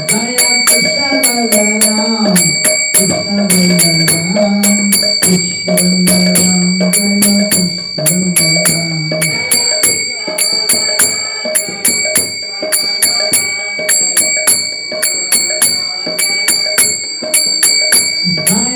Jaya Krishna Balaram, Krishna Balaram, Krishna Balaram,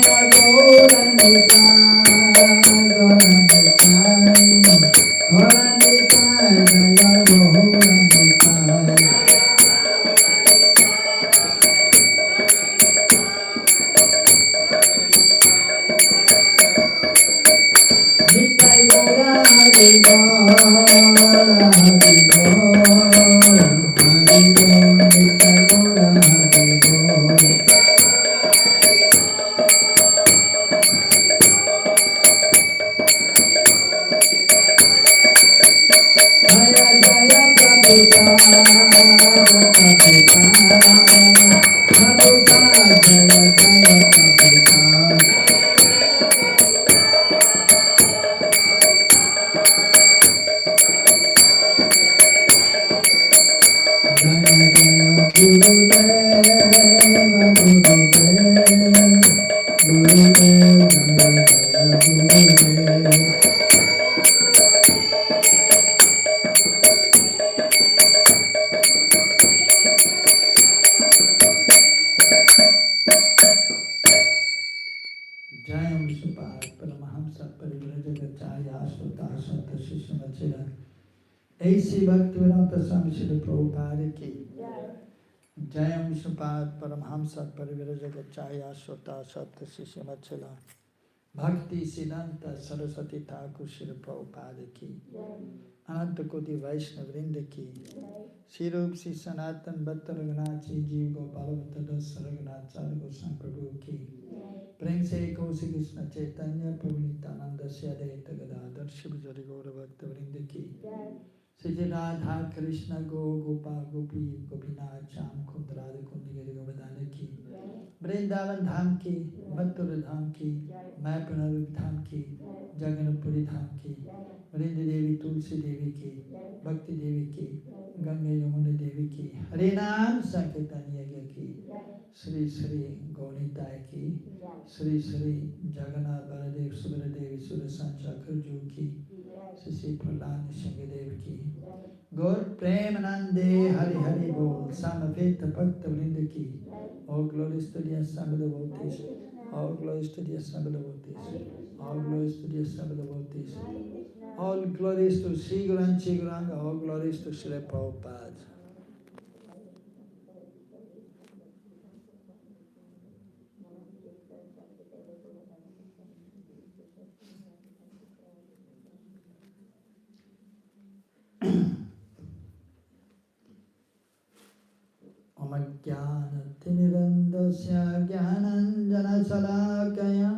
Jaya Krishna Balaram. ऐसी भक्तिवेदांत स्वामी श्री प्रभुपाद की जय। विष्णुपाद परमहंस परिव्रजगचार्य श्रोता सत्य शिष्य मच्छला भक्ति सिद्धांत सरस्वती ठाकुर श्री प्रभुपाद की अनंत कोटि वैष्णव वृंद की श्री रूप श्री सनातन भक्त रघुनाथ जी जीव गोपाल भट्ट रघुनाथ चार गोस्वामी प्रभु की प्रेम से कौशि कृष्ण चैतन्य प्रभु नित्यानंद से अद्वैत गदाधर शिव जरि गौर भक्त वृंद की श्री राधा कृष्ण गो गोपाल गोपी गोपीनाथ श्याम कुंद राधे कुंद गिरि गोवर्धन की वृंदावन धाम की मथुरा धाम की मैपुर धाम की जगन्नाथपुरी धाम की वृंद देवी तुलसी देवी की भक्ति देवी की गंगा यमुना देवी की हरे नाम संकीर्तन यज्ञ की श्री श्री गौनीताय की श्री श्री जगन्नाथ बलदेव सुभद्रा सुदर्शन चक्रजू की श्री श्री प्रहलाद सिंह देव की गौर प्रेमानंदे हरि हरि बोल समवेत भक्त वृंद की all glories to the assembled devotees, all glories to the assembled devotees, all glories to the assembled devotees, all glories to Sri Guru and Sri Guranga, all glories to Srila Prabhupada. ज्ञानतिमिरन्दस्य ज्ञानाञ्जनशलाकया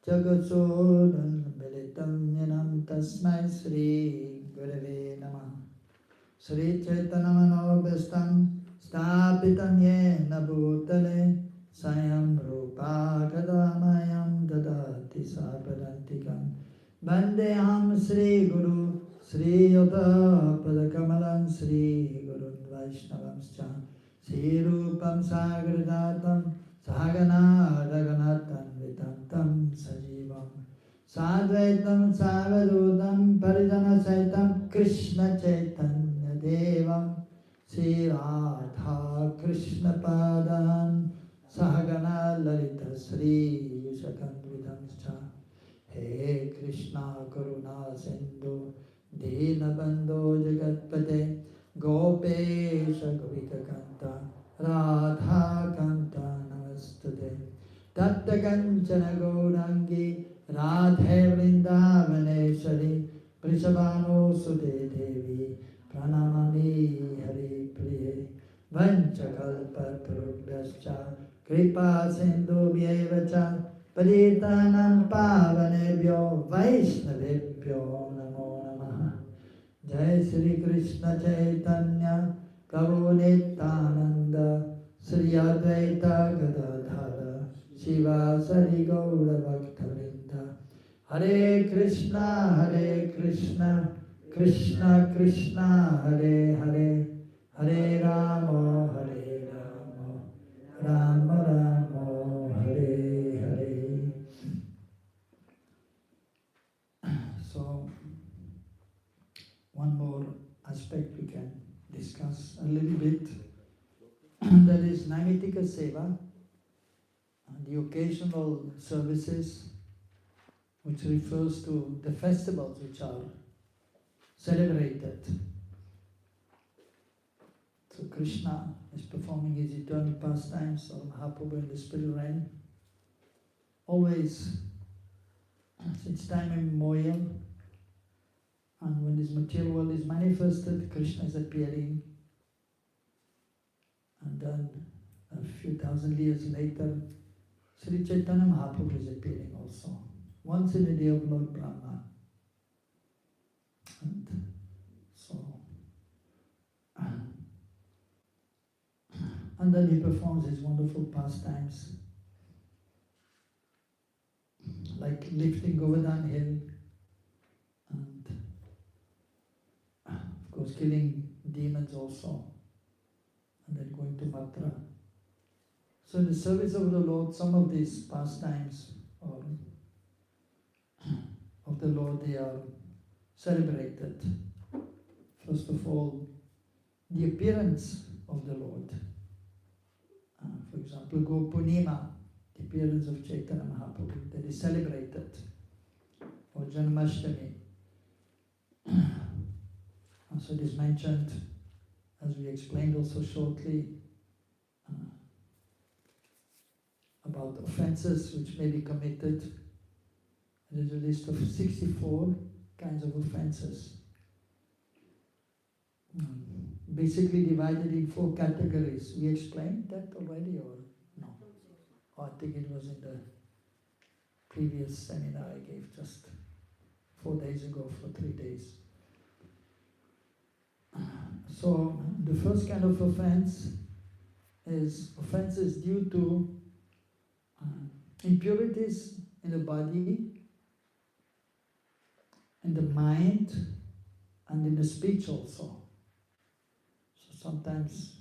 चक्षुरुन्मीलितं येन तस्मै श्रीगुरवे नमः। श्रीचैतन्यमनोभीष्टं स्थापितं येन भूतले स्वयं रूपा कदा मह्यं ददाति सापदान्तिकं वन्देऽहं श्रीगुरु श्रीयुतपदकमलं श्रीगुरुन् वैष्णवंश्च श्रीरूपं सागरजातं सहगना रघुनाथान्वितं तं सजीवं साद्वैतं सावधूतं परिजनसहितं कृष्णचैतन्यदेवं श्रीराधा कृष्णपादान् सहगना ललिता श्रीविशाखान्वितं च। हे कृष्णा करुणा सिन्धु दीनबन्धो जगत्पते गोपेश गोपिकान्त राधाकान्त नमस्तुते। तप्त कंचन गौरांगी राधे वृंदावनेश्वरी वृषभानुसुते देवी प्रणमामि हरिप्रिये। वंशकल्पतरुभ्यश्च कृपा सिन्धुभ्यैव च पतितानां पावनेभ्यो वैष्णवेभ्यो नमो नमः। जय श्री कृष्ण चैतन्य प्रभु नित्यानंद श्री अद्वैत गदाधर शिवासादि गौर भक्तवृंद। हरे कृष्णा कृष्ण कृष्णा हरे हरे, हरे Ram Rama Rama Hare Hare. So, one more aspect we can discuss a little bit. That is Naimittika Seva, the occasional services, which refers to the festivals which are celebrated. So Krishna is performing his eternal pastimes, or Mahaprabhu in the spirit realm, always, since time immemorial, and when this material world is manifested, Krishna is appearing, and then a few thousand years later, Sri Chaitanya Mahaprabhu is appearing also, once in a day of Lord Brahma. And so, and then he performs his wonderful pastimes, like lifting Govardhan Hill, and of course killing demons also, and then going to Mathura. So in the service of the Lord, some of these pastimes of the Lord, they are celebrated. First of all, the appearance of the Lord. For example, Gopurnima, the appearance of Chaitanya Mahaprabhu, that is celebrated. Or Janmashtami. So it is mentioned, as we explained also shortly, about offences which may be committed. There is a list of 64 kinds of offences. Basically divided in 4 categories. We explained that already, or no? Oh, I think it was in the previous seminar I gave just 4 days ago for 3 days. So the first kind of offense is offenses due to impurities in the body, in the mind, and in the speech also. Sometimes,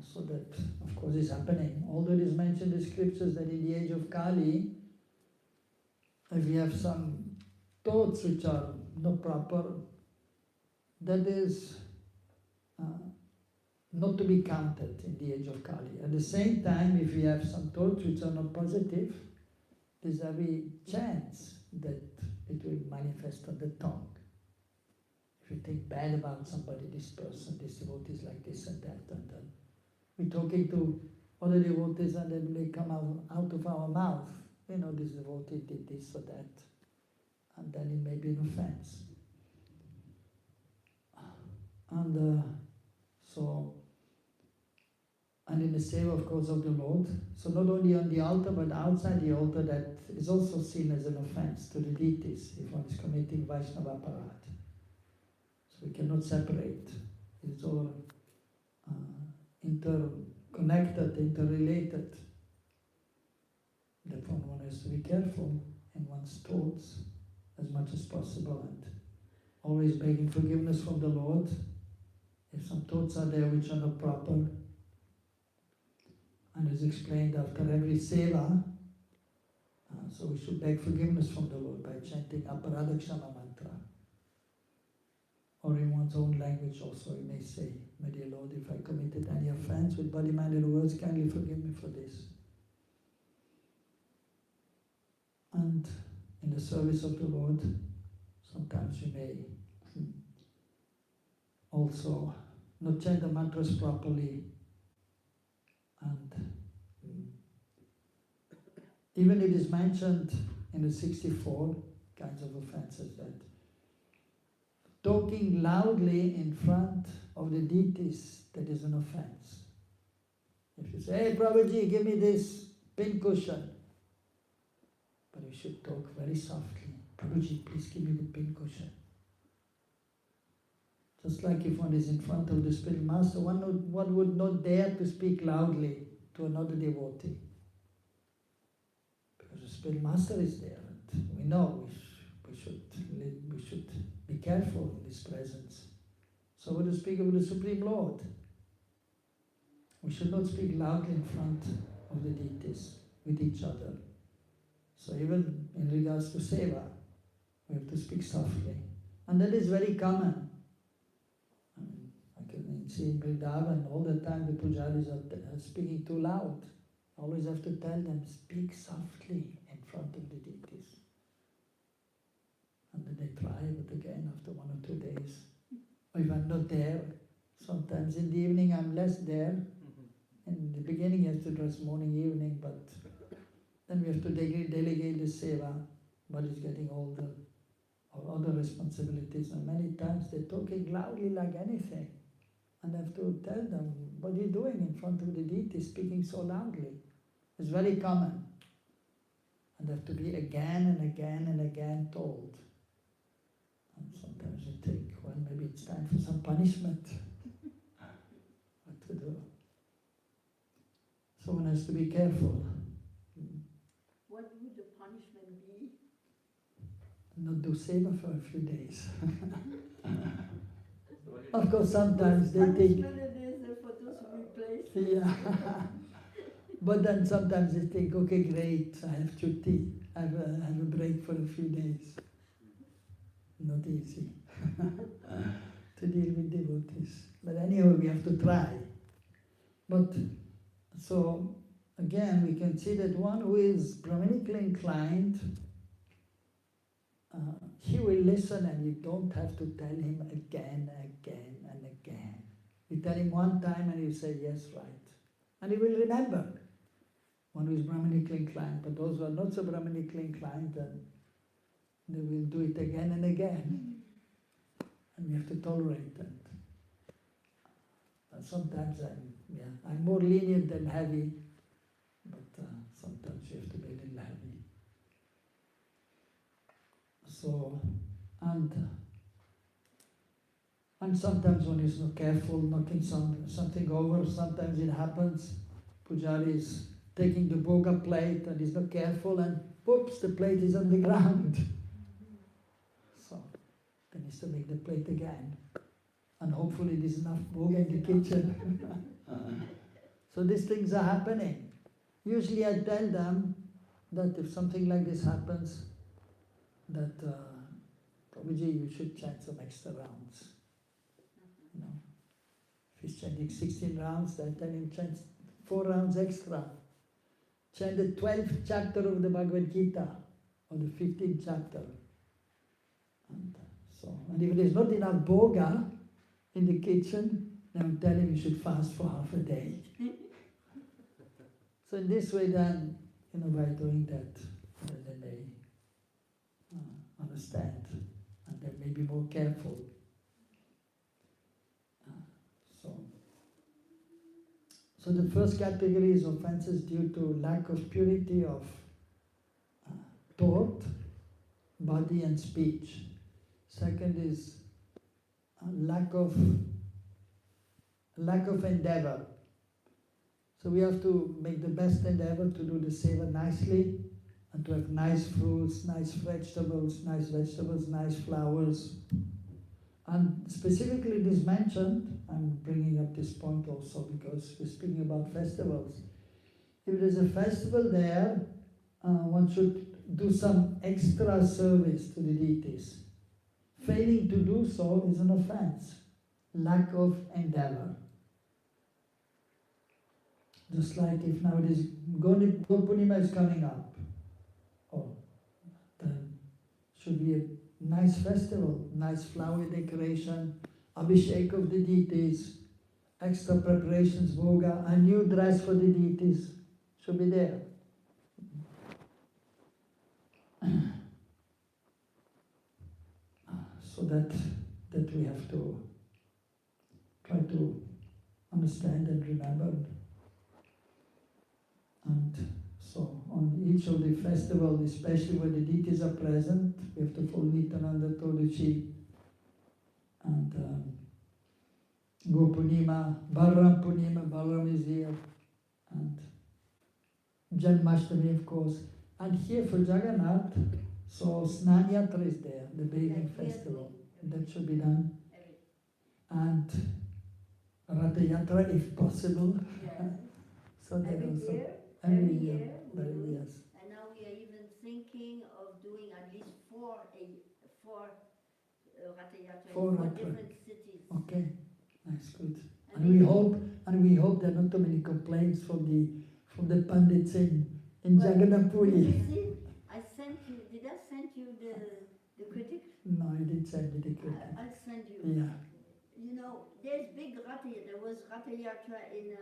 so that of course is happening. Although it is mentioned in the scriptures that in the age of Kali, if we have some thoughts which are not proper, that is not to be counted in the age of Kali. At the same time, if we have some thoughts which are not positive, there's every chance that it will manifest on the tongue. If you think bad about somebody, this person, this devotee is like this and that, and then we're talking to other devotees and then they come out of our mouth, you know, this devotee did this or that, and then it may be an offense. And and in the seva, of course, of the Lord, so not only on the altar, but outside the altar, that is also seen as an offense to the deities, if one is committing Vaishnava aparat. We cannot separate. It's all interconnected, interrelated. Therefore, one has to be careful in one's thoughts as much as possible and always begging forgiveness from the Lord if some thoughts are there which are not proper. And as explained after every seva, so we should beg forgiveness from the Lord by chanting Aparadakshama mantra. Or in one's own language also, we may say, "My dear Lord, if I committed any offense with body, mind and words, kindly forgive me for this." And in the service of the Lord, sometimes we may also not chant the mantras properly, and even it is mentioned in the 64 kinds of offenses that talking loudly in front of the deities, that is an offense. If you say, "Hey Prabhuji, give me this pin cushion," but you should talk very softly. "Prabhuji, please give me the pin cushion." Just like if one is in front of the spirit master, one would not dare to speak loudly to another devotee. Because the spirit master is there, and we know we should be careful in his presence. So we to speak of the Supreme Lord. We should not speak loudly in front of the deities with each other. So even in regards to seva, we have to speak softly. And that is very common. I can see in Vrindavan all the time the pujaris are speaking too loud. I always have to tell them, speak softly in front of the deities. And then they try, but again after 1 or 2 days, or if I'm not there, sometimes in the evening I'm less there. In the beginning you have to dress morning, evening, but then we have to delegate the seva. But it's getting older, or other responsibilities, and many times they're talking loudly like anything. And I have to tell them, what are you doing in front of the deity, speaking so loudly? It's very common. And they have to be again and again and again told. And sometimes you think, well, maybe it's time for some punishment. What to do? So one has to be careful. What would the punishment be? Not do seva for a few days. Of course, sometimes they think... Punishment is for those who replace. Yeah. But then sometimes they think, okay, great, I have chutti, I have a break for a few days. Not easy to deal with devotees. But anyhow, we have to try. But, so, again, we can see that one who is Brahmanically inclined, he will listen and you don't have to tell him again and again. You tell him one time and he'll say, yes, right. And he will remember. One who is Brahmanically inclined, but those who are not so Brahmanically inclined, then they will do it again and again. And we have to tolerate that. And sometimes I'm more lenient than heavy, but sometimes you have to be a little heavy. So, and sometimes one is not careful, knocking something over. Sometimes it happens, Pujari is taking the bhoga plate and is not careful, and whoops, the plate is on the ground. So, then he has to make the plate again. And hopefully there's enough bhoga in the kitchen. So these things are happening. Usually I tell them that if something like this happens, that Prabhuji, you should chant some extra rounds. You know, if he's chanting 16 rounds, then tell him chant 4 rounds extra. Chant the 12th chapter of the Bhagavad Gita, or the 15th chapter. And if there's not enough bhoga in the kitchen, then tell him you should fast for half a day. So in this way then, by doing that, then they understand, and they may be more careful. So the first category is offenses due to lack of purity of thought, body and speech. Second is lack of endeavor. So we have to make the best endeavor to do the seva nicely, and to have nice fruits, nice vegetables, nice flowers. And specifically it is mentioned, I'm bringing up this point also because we're speaking about festivals. If there's a festival there, one should do some extra service to the deities. Failing to do so is an offense, lack of endeavor. Just like if nowadays Gopurnima is coming up, then should be a nice festival, nice flower decoration, abhishek of the deities, extra preparations, bhoga, a new dress for the deities should be there. So that we have to try to understand and remember. And so on each of the festivals, especially where the deities are present, we have to follow Nityananda Todachi and Gopurnima, Balaram is here, and Janmashtami of course. And here for Jagannath, so Snanyatra is there, the bathing festival. That should be done. And Ratha Yatra if possible. Yeah. So that Every also year, every year, we do it. yes. And now we are even thinking of doing at least four Ratha Yatra in 4 four Ratha. different cities. Okay, that's good. And And we hope there are not too many complaints from the pandits in well, Jagannath did Puri. you see? Did I send you the critic? No, I didn't send it. I'll send you. Yeah, You know, there's big Ratha. There was Ratha Yatra in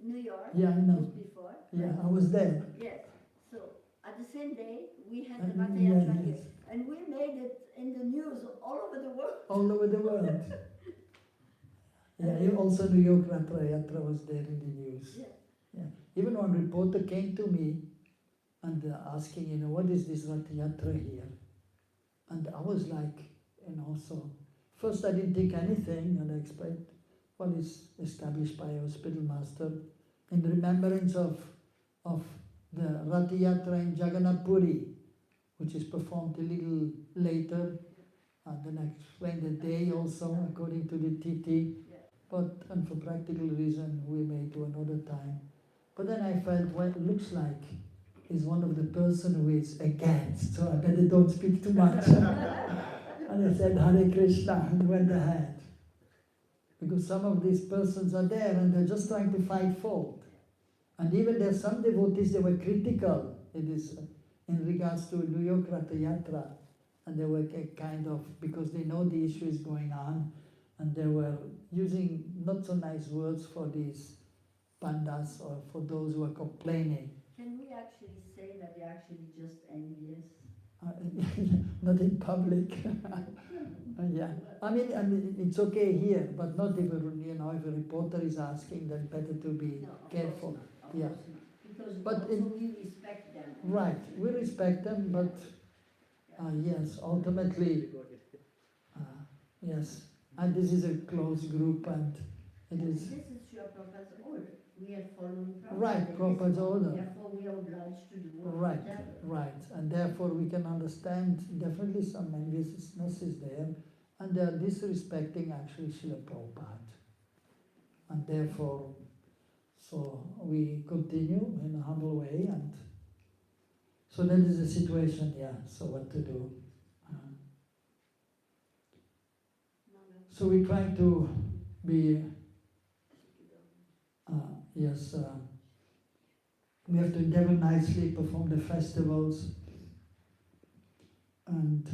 New York. yeah, I know. Just before. Yeah, right? I was there. Yes. So at the same day, we had the Yeah, Ratha Yatra yes. here, and we made it in the news all over the world. All over the world. Yeah, also New York Ratha Yatra was there in the news. Yeah. Yeah. Even one reporter came to me and asking, what is this Ratha Yatra here? And I was like, so first I didn't think anything, and I explained, well, it's established by a hospital master in remembrance of the Ratha Yatra in Jagannath Puri, which is performed a little later. And then I explained the day also according to the Tithi. And for practical reason, we may do another time. But then I felt, well, it looks like he's one of the person who is against, so I better don't speak too much. And I said, Hare Krishna, and went ahead. Because some of these persons are there and they're just trying to find fault. And even there are some devotees, they were critical in regards to New York Ratha Yatra. And they were kind of, because they know the issue is going on, and they were using not so nice words for these pandas or for those who are complaining. Can we actually say that they're actually just envious? Not in public. Yeah, I mean, it's okay here, but not if if a reporter is asking, then better to be careful. Yeah, because we respect them. Right, we respect them, but yes, ultimately, yes, and this is a closed group, and it is. This is your Prabhupada's order. We are following Prabhupada. Right, Prabhupada's order. Therefore, we are obliged to do Right, whatever. right, and therefore we can understand definitely some enviousness is there, and they are disrespecting actually Srila Prabhupada, and therefore, so we continue in a humble way, and so that is the situation. Yeah. So what to do? So we try to be. Yes. We have to endeavor nicely, perform the festivals, and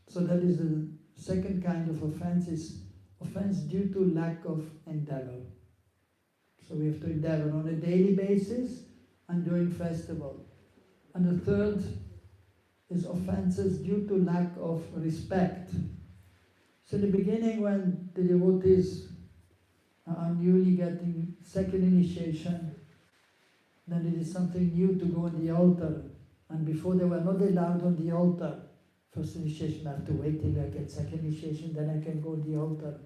so that is the second kind of offense, is offense due to lack of endeavor. So we have to endeavor on a daily basis and during festival. And the third is offenses due to lack of respect. So in the beginning, when the devotees are newly getting second initiation, then it is something new to go on the altar. And before they were not allowed on the altar. First initiation, I have to wait till I get second initiation, then I can go on the altar.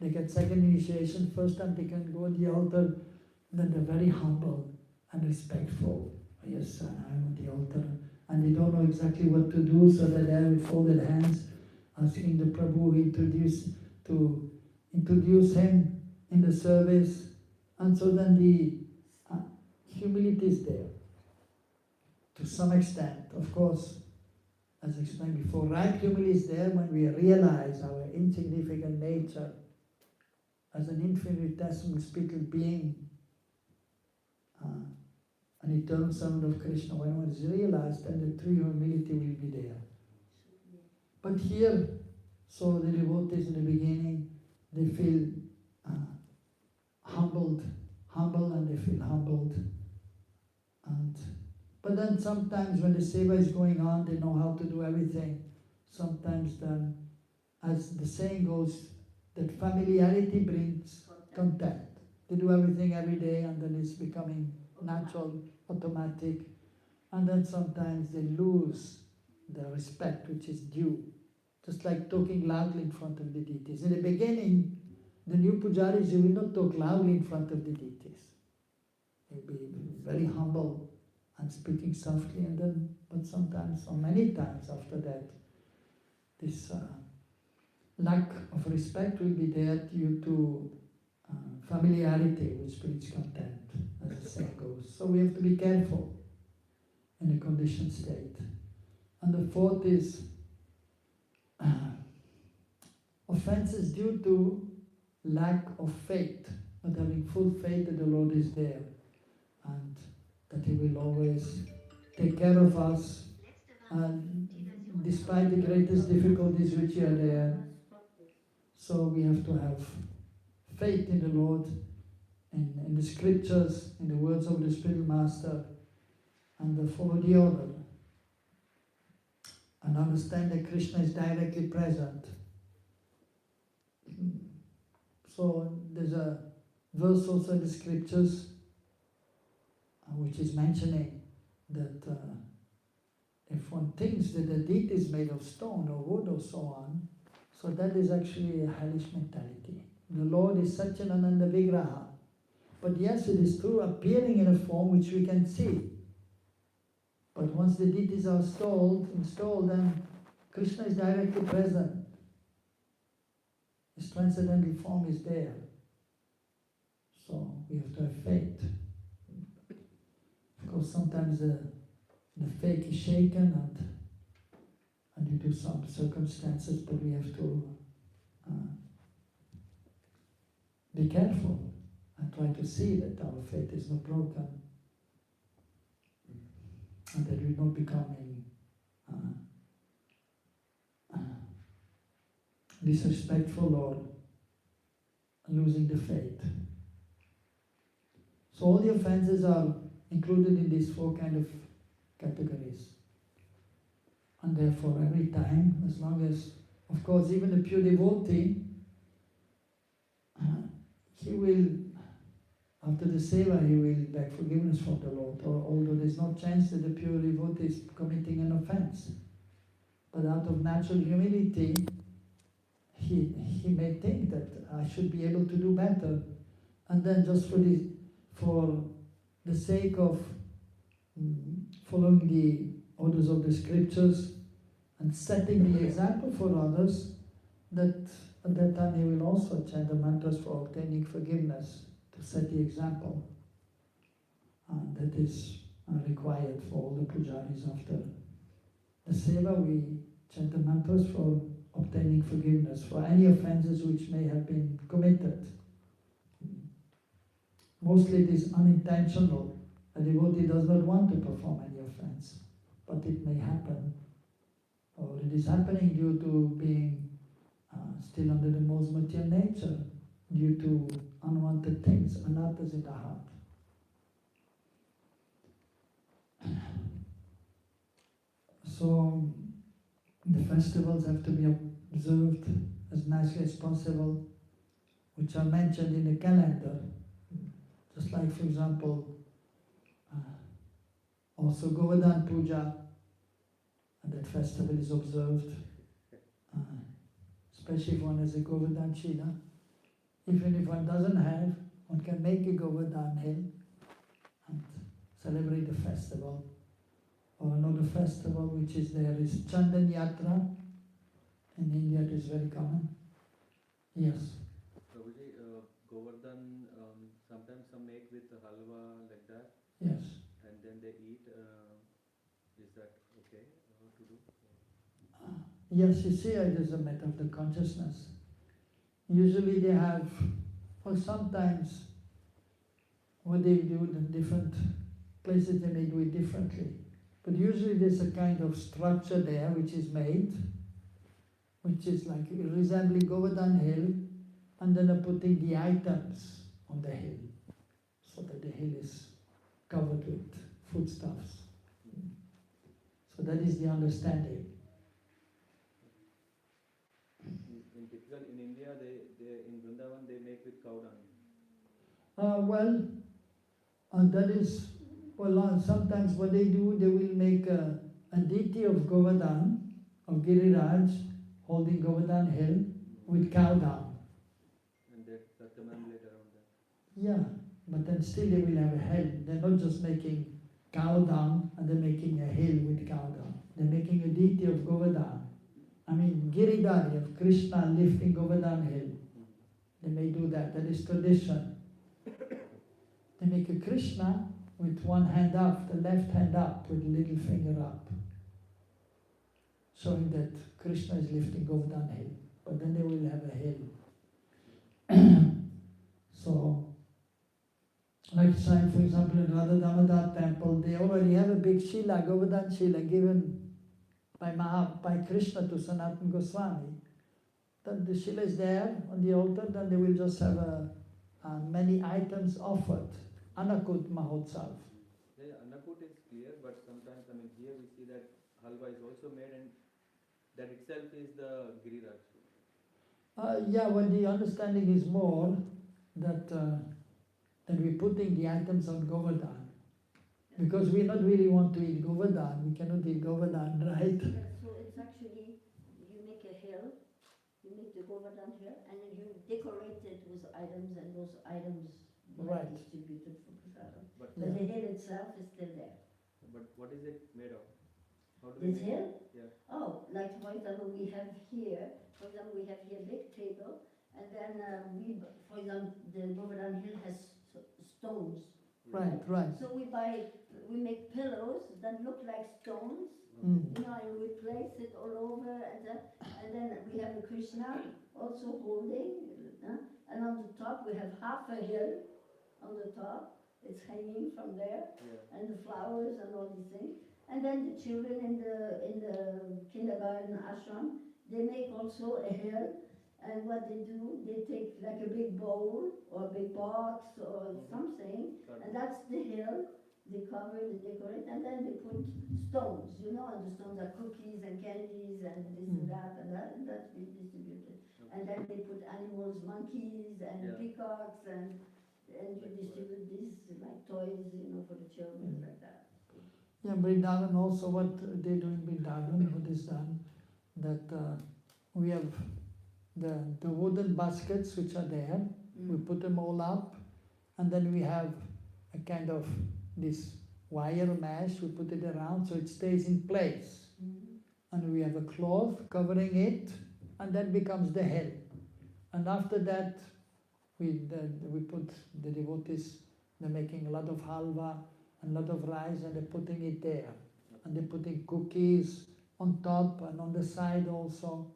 They get second initiation, first time they can go on the altar, then they're very humble and respectful. Yes, I'm on the altar. And they don't know exactly what to do, so they're there with folded hands, asking the Prabhu to introduce him in the service. And so then the humility is there, to some extent. Of course, as explained before, right humility is there when we realize our insignificant nature as an infinitesimal spiritual being, an eternal servant of Krishna. When one is realized, then the true humility will be there. But here, so the devotees in the beginning, they feel humble, and they feel humbled. But then sometimes when the seva is going on, they know how to do everything. Sometimes then, as the saying goes, that familiarity brings contempt. They do everything every day, and then it's becoming natural, automatic. And then sometimes they lose the respect which is due. Just like talking loudly in front of the deities. In the beginning, the new pujaris, you will not talk loudly in front of the deities. You'll be very humble and speaking softly, and then, but sometimes, or many times after that, this lack of respect will be there due to familiarity which breeds contempt, as the saying goes. So we have to be careful in a conditioned state. And the fourth is offenses due to lack of faith, not having full faith that the Lord is there and that He will always take care of us, and despite the greatest difficulties which are there. So we have to have faith in the Lord, in the scriptures, in the words of the Spiritual Master, and follow the order. And understand that Krishna is directly present. So there's a verse also in the scriptures which is mentioning that if one thinks that the deity is made of stone or wood or so on, so that is actually a hellish mentality. The Lord is Satchidananda Vigraha. But yes, it is true, appearing in a form which we can see. But once the deities are installed, then Krishna is directly present. His transcendental form is there. So we have to have faith. Of course, sometimes the faith is shaken and due to some circumstances, but we have to be careful and try to see that our faith is not broken and that we're not becoming disrespectful or losing the faith. So all the offenses are included in these four kind of categories. And therefore every time, as long as, of course, even a pure devotee, he will, after the seva, he will beg forgiveness from the Lord, although there's no chance that the pure devotee is committing an offense. But out of natural humility, he may think that I should be able to do better. And then just for the sake of following the orders of the scriptures and setting the example for others, that at that time he will also chant the mantras for obtaining forgiveness, to set the example. And that is required for all the pujaris after the seva. We chant the mantras for obtaining forgiveness for any offenses which may have been committed. Mostly it is unintentional. A devotee does not want to perform any offense, but it may happen, or it is happening due to being still under the most material nature, due to unwanted things, anarthas in the heart. So the festivals have to be observed as nicely as possible, which are mentioned in the calendar. Just like, for example, also Govardhan Puja, and that festival is observed, especially if one has a Govardhan Shila. Even if one doesn't have, one can make a Govardhan hill and celebrate the festival. Or another festival which is there is Chandan Yatra. In India it is very common. Yes. Prabhuji, Govardhan, sometimes some make with halwa like that. Yes. And then they eat. Is that okay to do? Yes, you see, it is a matter of the consciousness. Usually they have, or sometimes what they do in different places they may do it differently. But usually there's a kind of structure there which is made, which is like resembling Govardhan hill, and then putting the items on the hill, so that the hill is covered with foodstuffs. So that is the understanding. In typical in India, they in Vrindavan they make with cow dung. That is, sometimes what they do, they will make a deity of Govardhan, of Giriraj, holding Govardhan hill with cow dung. And that manipulate around that. Yeah, but then still they will have a hill. They're not just making cow dung and they're making a hill with cow dung. They're making a deity of Govardhan. I mean, Giridhari of Krishna lifting Govardhan hill. They may do that. That is tradition. They make a Krishna with one hand up, the left hand up, with the little finger up, showing that Krishna is lifting Govardhan hill. But then they will have a hill. So, like saying, for example, in Radha Damodar temple, they already have a big Shila, Govardhan Shila, given by Krishna to Sanatana Goswami. Then the Shila is there on the altar, then they will just have many items offered. Anakut Mahotsav. Yeah, Annakut is clear, but sometimes, here we see that halwa is also made, and that itself is the Giriraj. Yeah, when the understanding is more that we're putting the items on Govardhan. Because we not really want to eat Govardhan, we cannot eat Govardhan, right? Yeah, so it's actually, you make a hill, you make the Govardhan hill, and then you decorate it with items, and those items Right. are distributed for prasadam. But, But the hill itself is still there. but what is it made of? How do This they make hill? it? Yeah. Oh, like for example, we have here a big table, and then for example, the Govardhan hill has stones. Right, right. So we make pillows that look like stones, Mm. and we place it all over, and then we have a Krishna also holding, and on the top we have half a hill on the top, it's hanging from there, Yeah. and the flowers and all these things. And then the children in the kindergarten ashram, they make also a hill, and what they do, they take like a big bowl or a big box or something, and that's the hill. They cover it, they decorate, and then they put stones, and the stones are cookies and candies and this and that, and that's been distributed. And then they put animals, monkeys and Yeah. peacocks, and you distribute these like toys, for the children, like that. Yeah, Vrindavan also, what they do in Vrindavan, what is done, that we have the wooden baskets which are there, we put them all up, and then we have a kind of this wire mesh, we put it around so it stays in place. And we have a cloth covering it, and that becomes the hill. And after that, we put the devotees, they're making a lot of halwa and a lot of rice, and they're putting it there. And they're putting cookies on top and on the side also.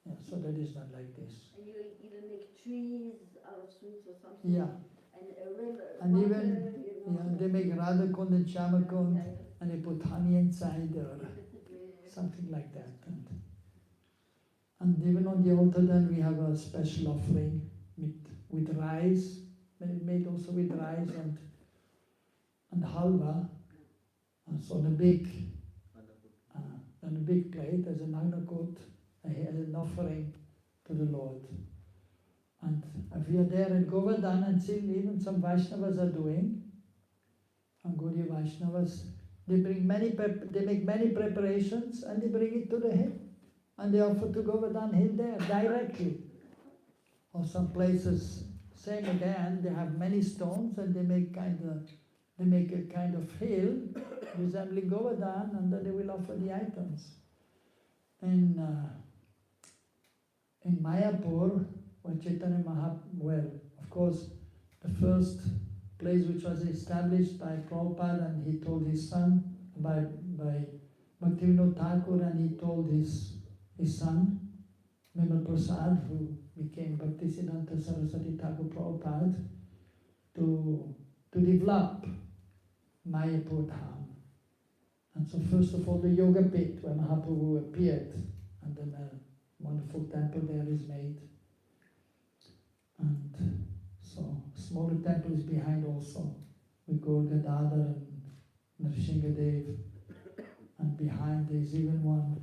Yeah, so that is done like this. And you even make trees out of sweets or something. Yeah. And a river. And water, even they make Radha Kund and Shama Kund, and they put honey inside or something like that. And even on the altar then we have a special offering with rice, made also with rice and halwa. And so on a big plate as an anakut, as an offering to the Lord. And if we are there in Govardhan, and still even some Vaishnavas are doing, and Gaudiya Vaishnavas, they make many preparations and they bring it to the hill. And they offer to Govardhan hill there directly. Or some places, same again, they have many stones and they make a kind of hill resembling Govardhan, and then they will offer the items. In Mayapur, when Chaitanya Mahaprabhu, of course, the first place which was established by Prabhupada, and he told his son, by Bhaktivinoda Thakur, and he told his son, Vimal Prasad, who became Bhaktisiddhanta Saraswati Thakur Prabhupada, to develop Mayapur Dham. And so first of all the Yoga Pit, where Mahaprabhu appeared, and then a wonderful temple there is made. And so smaller temples behind also, with Gaur Gadadhar and Nrsimhadev, and behind there is even one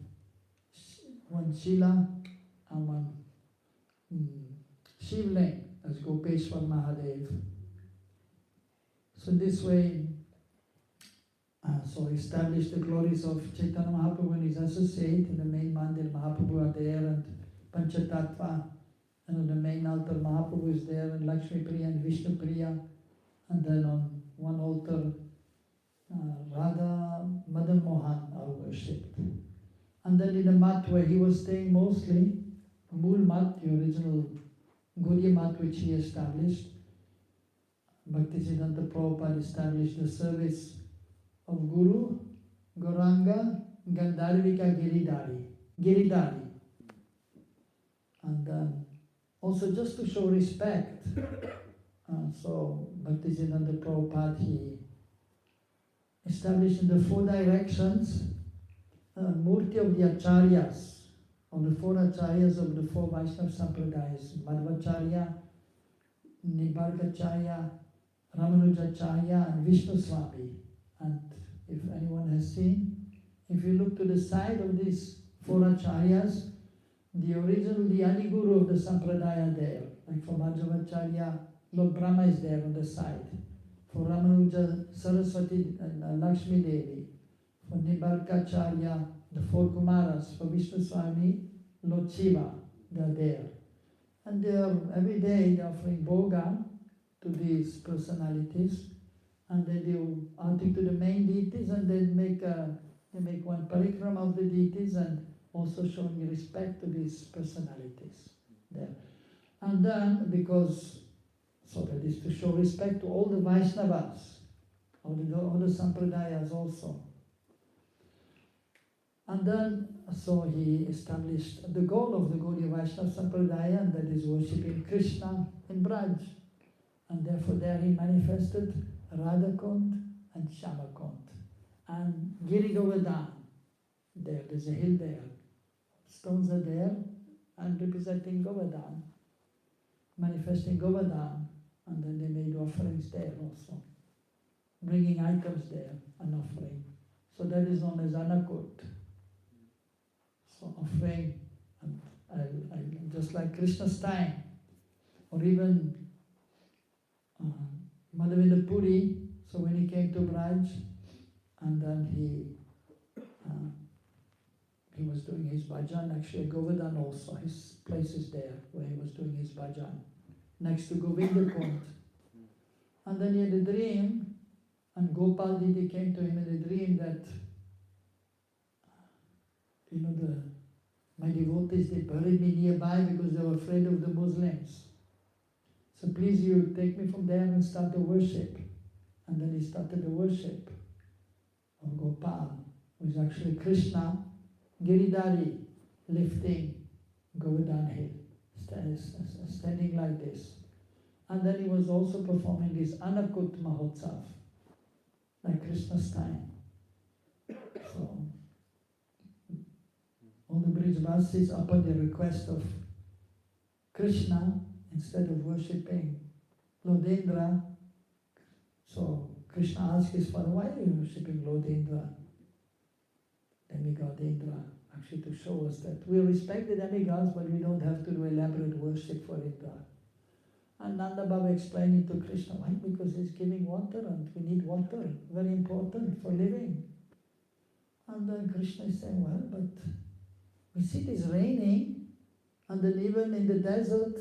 Shila and one Shivling as Gopeshwar Mahadev. So this way, so establish the glories of Chaitanya Mahaprabhu and his associate. In the main mandir Mahaprabhu are there, and Panchatattva, and on the main altar Mahaprabhu is there, and Lakshmi Priya and Vishnu Priya, and then on one altar Radha Madan Mohan are worshipped. And then in the mat where he was staying mostly, Mool Mat, the original Gaudiya Math which he established. Bhaktisiddhanta Prabhupada established the service of Guru, Gauranga, Gandharvika Giridhari. And also just to show respect, so Bhaktisiddhanta Prabhupada, he established in the 4 directions Murti of the Acharyas, of the 4 Acharyas of the 4 Vaishnava Sampradayas, Madhvacharya, Nibargacharya, Ramanujacharya and Vishnu Swami. And if anyone has seen, if you look to the side of these 4 Acharyas, the original, the Adi Guru of the Sampradaya there, like for Madhvacharya, Lord Brahma is there on the side. For Ramanuja, Saraswati and Lakshmi Devi. For Nibargacharya, the 4 Kumaras. For Vishnu Swami, Lord Shiva, they are there. And they are, every day they are offering bhoga to these personalities, and they do arti to the main deities, and they make one parikrama of the deities, and also showing respect to these personalities there. And then, because, so that is to show respect to all the Vaishnavas, all the Sampradayas also. And then, so he established the goal of the Gaudiya Vaishnava Sampradaya, and that is worshipping Krishna in Braj. And therefore there he manifested Radhakund and Shyamakund. And Giri Govardhan, there's a hill there. Stones are there and representing Govardhan, manifesting Govardhan, and then they made offerings there also, bringing items there, an offering. So that is known as Anakut. So offering, and just like Krishna's time, or even Madhavendra Puri, so when he came to Braj, and then he was doing his bhajan, actually Govardhan also, his place is there, where he was doing his bhajan, next to Govinda Kund. And then he had a dream, and Gopal Didi came to him in a dream that, my devotees, they buried me nearby because they were afraid of the Muslims. So please you take me from there and start the worship. And then he started the worship of Gopal, who is actually Krishna, Giridhari, lifting Govardhan hill, standing like this. And then he was also performing this Anakut Mahotsav, like Krishna's time. So, all the Brijvasis, upon the request of Krishna, instead of worshipping Lodendra, so Krishna asked his father, why are you worshipping Lodendra, demigod Indra? Actually to show us that we respect the demigods, but we don't have to do elaborate worship for Indra. And Nanda Baba explaining to Krishna, why? Because he's giving water and we need water, very important for living. And then Krishna is saying, well, but we see it is raining, and then even in the desert,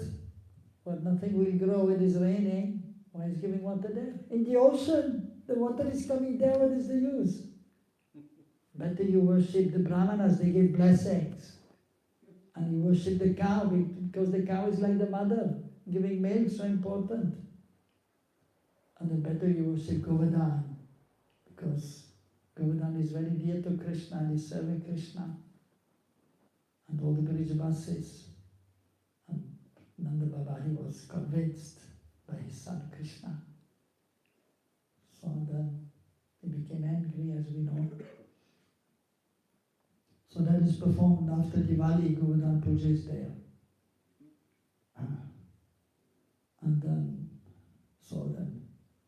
where nothing will grow, it is raining. Why is giving water there? In the ocean, the water is coming there, what is the use? Better you worship the Brahmanas, they give blessings. And you worship the cow, because the cow is like the mother, giving milk, so important. And then better you worship Govardhan, because Govardhan is very dear to Krishna, and is serving Krishna. And all the Brijvasis. And Nanda Baba, he was convinced by his son Krishna. So then he became angry, as we know. So that is performed after Diwali, Govardhan Puja is there. And then, so then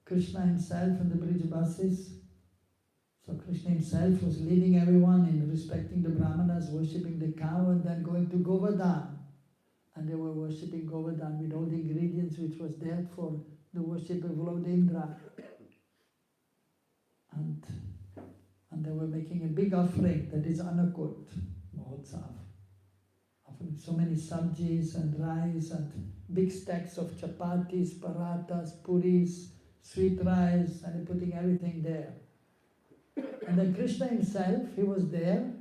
Krishna himself and the Brijvasis, so Krishna himself was leading everyone in respecting the Brahmanas, worshipping the cow, and then going to Govardhan. And they were worshipping Govardhan with all the ingredients which was there for the worship of Lodendra. And they were making a big offering, that is Anakut Mahotsav. Offering so many sabjis and rice and big stacks of chapatis, parathas, puris, sweet rice, and putting everything there. And then Krishna himself, he was there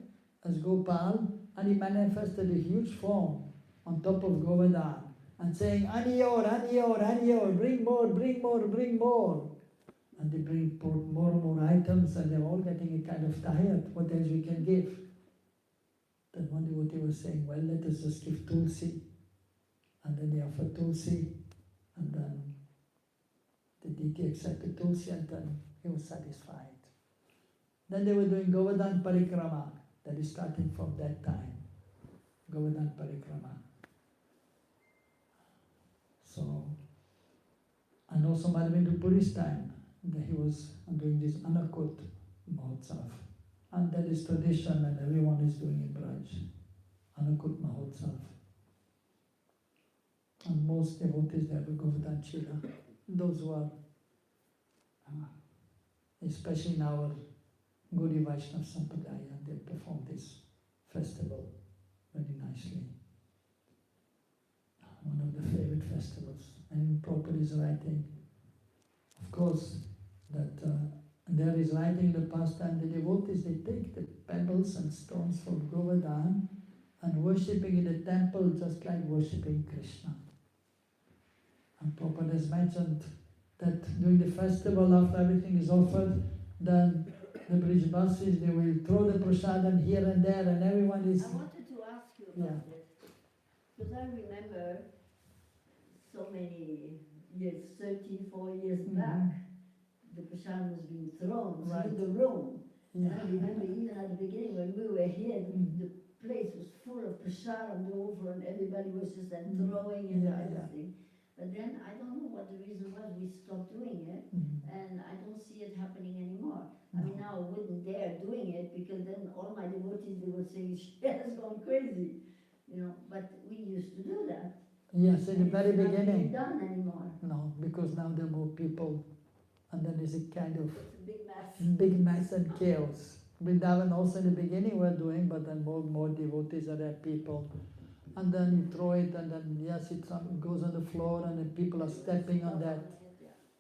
as Gopal, and he manifested a huge form on top of Govardhan. and saying, Aniyor, Aniyor, Aniyor, bring more, bring more, bring more. And they bring more and more items, and they're all getting a kind of tired. What else we can give? Then one devotee was saying, well, let us just give tulsi. And then they offered tulsi, and then the deity accepted tulsi, and then he was satisfied. Then they were doing Govardhan Parikrama, that is starting from that time. Govardhan Parikrama. So, and also Madhavendra Puri's time, he was doing this Anakut Mahotsav. And that is tradition, and everyone is doing in Braj. Anakut Mahotsav. And most devotees there will Govardhan Chila. Those who are, especially in our Gaudi Vaishnava Sampradaya, they perform this festival very nicely. One of the favorite festivals. And Prabhupada is writing, of course, that there is writing in the pastime, the devotees, they take the pebbles and stones from Govardhan and worshipping in the temple just like worshipping Krishna. And Prabhupada has mentioned that during the festival, after everything is offered, then the Brijbasis, they will throw the prasadam here and there, and everyone is... I wanted to ask you about this, because I remember so many years, 4 years back, the prasadam was being thrown through the room. Yeah. And I remember even at the beginning when we were here, the place was full of prasadam over, and everybody was just then throwing and everything. But then I don't know what the reason was. We stopped doing it, and I don't see it happening anymore. I mean, now I wouldn't dare doing it, because then all my devotees, they would say, she has gone crazy, you know. But we used to do that. Yes, in the very it's beginning. not being done anymore. No, because now there are more people, and then there's a kind of It's a big mess. big mess and chaos. Vrindavan also in the beginning were doing, but then more devotees are there, people. And then you throw it, and then yes, it goes on the floor, and then people are stepping on that.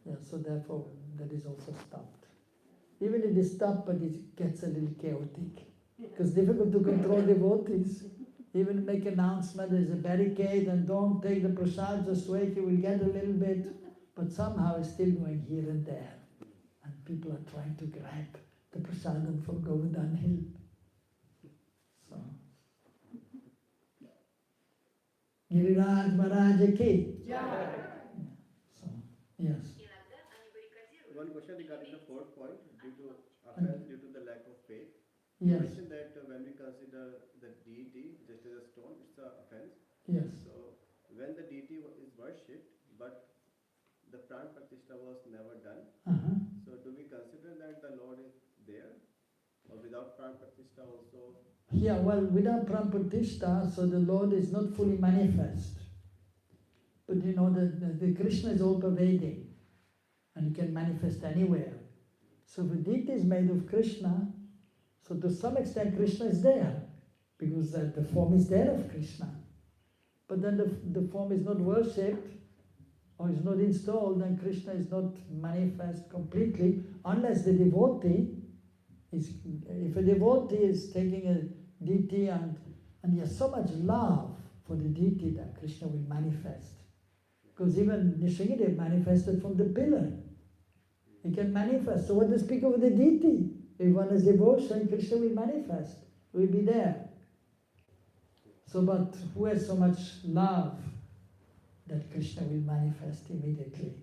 Yeah, so therefore that is also stopped. Even if it is stopped, but it gets a little chaotic. Because it's difficult to control devotees. Even make announcement, there's a barricade, and don't take the prasad, just wait, you will get a little bit. But somehow it's still going here and there. And people are trying to grab the prasadam from Govardhan Hill. So, Giriraj Maharaj ki. So, yes. One question regarding the fourth point, due to offense due to the lack of faith. Yes. You mentioned that when we consider the deity just as a stone, it's an offense. Yes. So when the deity is worshipped, but the pran pratishtha was never done, so do we consider that the Lord is there? Or without pran pratishtha also? Yeah, well, without pran pratishtha, so the Lord is not fully manifest. But you know, the Krishna is all pervading, and he can manifest anywhere. So if the deity is made of Krishna, so to some extent Krishna is there, because the form is there of Krishna. But then the form is not worshipped, or is not installed, then Krishna is not manifest completely, unless the devotee is, if a devotee is taking a deity and he has so much love for the deity, that Krishna will manifest. Because even Nishingadev manifested from the pillar. He can manifest. So what to speak of the deity? If one has devotion, Krishna will manifest, will be there. So, but who has so much love that Krishna will manifest immediately?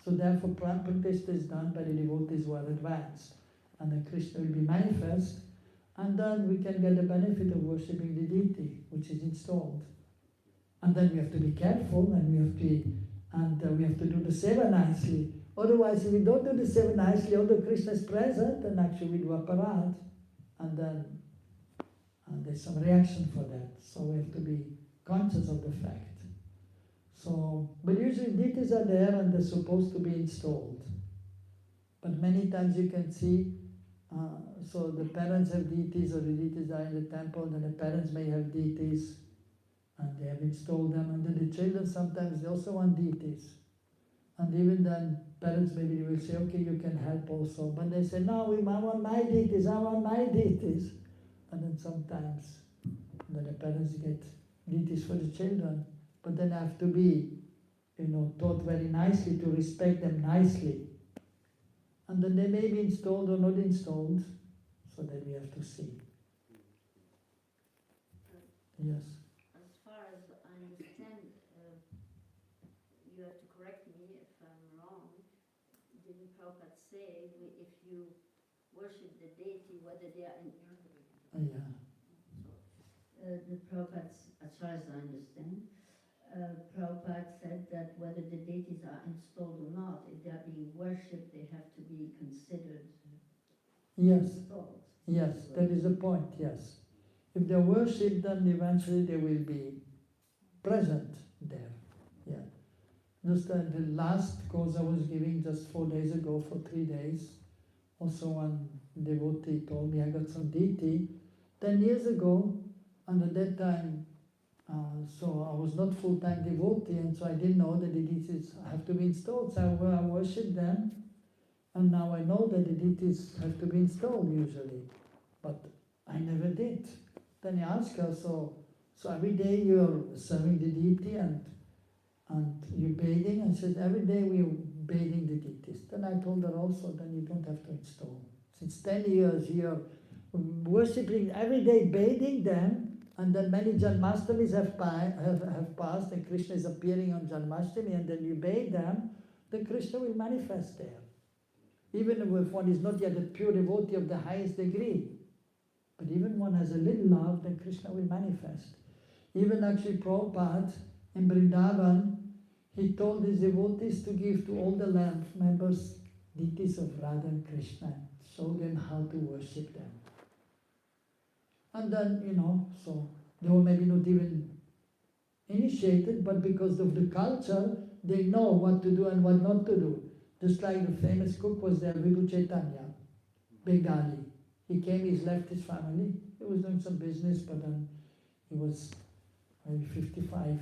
So therefore, pran pratishtha is done by the devotees who are advanced, and then Krishna will be manifest, and then we can get the benefit of worshipping the deity, which is installed. And then we have to be careful, and we have to do the seva nicely. Otherwise, if we don't do the seva nicely, although Krishna is present, then actually we do aparad, and then there's some reaction for that. So we have to be conscious of the fact. So, but usually deities are there and they're supposed to be installed. But many times you can see, so the parents have deities, or the deities are in the temple, then the parents may have deities, and they have installed them, and then the children sometimes they also want deities. And even then, parents maybe will say, okay, you can help also. But they say, no, I want my deities, I want my deities. And then sometimes, when the parents get deities for the children, but then have to be, taught very nicely, to respect them nicely. And then they may be installed or not installed, so that we have to see. Yes. As far as I understand, you have to correct me if I'm wrong, didn't Prabhupada say if you worship the deity, whether they are in... Yeah. The Prabhupada, as far as I understand, Prabhupada said that whether the deities are installed or not, if they are being worshipped, they have to be considered Yes. installed. Yes, that is the point, yes. If they worship, then eventually they will be present there. Yeah. Just the last course I was giving just 4 days ago for 3 days, also one devotee told me I got some deity 10 years ago, and at that time, so I was not full-time devotee, and so I didn't know that the deities have to be installed. So I worship them, and now I know that the deities have to be installed usually, but I never did. Then I asked her, so every day you're serving the deity and you're bathing? I said, every day we're bathing the deities. Then I told her also, then you don't have to install. Since 10 years you're worshipping every day, bathing them, and then many Janmastamis have passed, and Krishna is appearing on Janmashtami, and then you bathe them, then Krishna will manifest there. Even if one is not yet a pure devotee of the highest degree. But even one has a little love, then Krishna will manifest. Even actually Prabhupada in Vrindavan, he told his devotees to give to all the members deities of Radha and Krishna, show them how to worship them. And then, so they were maybe not even initiated, but because of the culture, they know what to do and what not to do. Just like the famous cook was there, Vibhu Chaitanya, Bengali. He came, he's left his family. He was doing some business, but then he was maybe 55.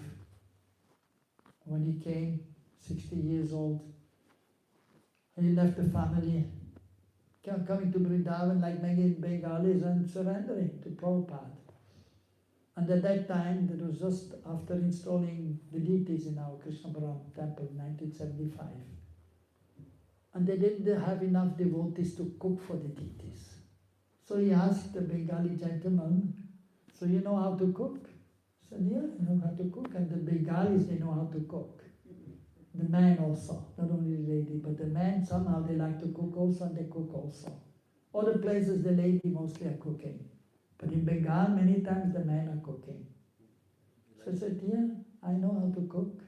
When he came, 60 years old, he left the family, coming to Vrindavan like many Bengalis and surrendering to Prabhupada. And at that time, that was just after installing the deities in our Krishna Rmt temple in 1975. And they didn't have enough devotees to cook for the deities. So he asked the Bengali gentleman, so you know how to cook? He said, yeah, I know how to cook. And the Bengalis, they know how to cook. The man also, not only the lady, but the man somehow they like to cook also, and they cook also. Other places the lady mostly are cooking. But in Bengal, many times the men are cooking. So I said, yeah, I know how to cook.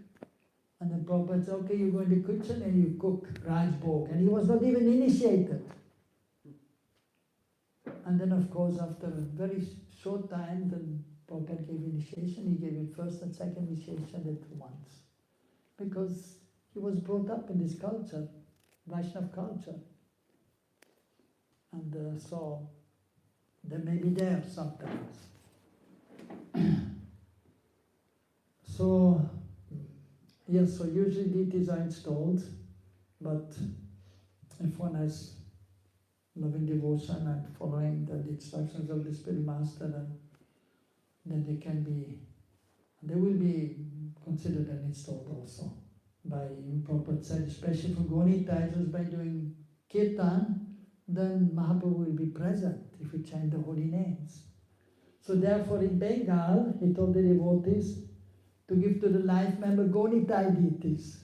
And the Prabhupada said, okay, you go in the kitchen and you cook Rajbhog. And he was not even initiated. And then of course, after a very short time, the Prabhupada gave initiation. He gave it first and second initiation at once. Because he was brought up in this culture, Vaishnava culture. And so, they may be there sometimes. So, yes, so usually deities are installed, but if one has loving devotion and following the instructions of the Spirit Master, then they will be considered and installed also by Prabhupada said, especially for Gonitai, just by doing Kirtan, then Mahaprabhu will be present if we chant the holy names. So therefore in Bengal, he told the devotees to give to the life member Gonitai deities,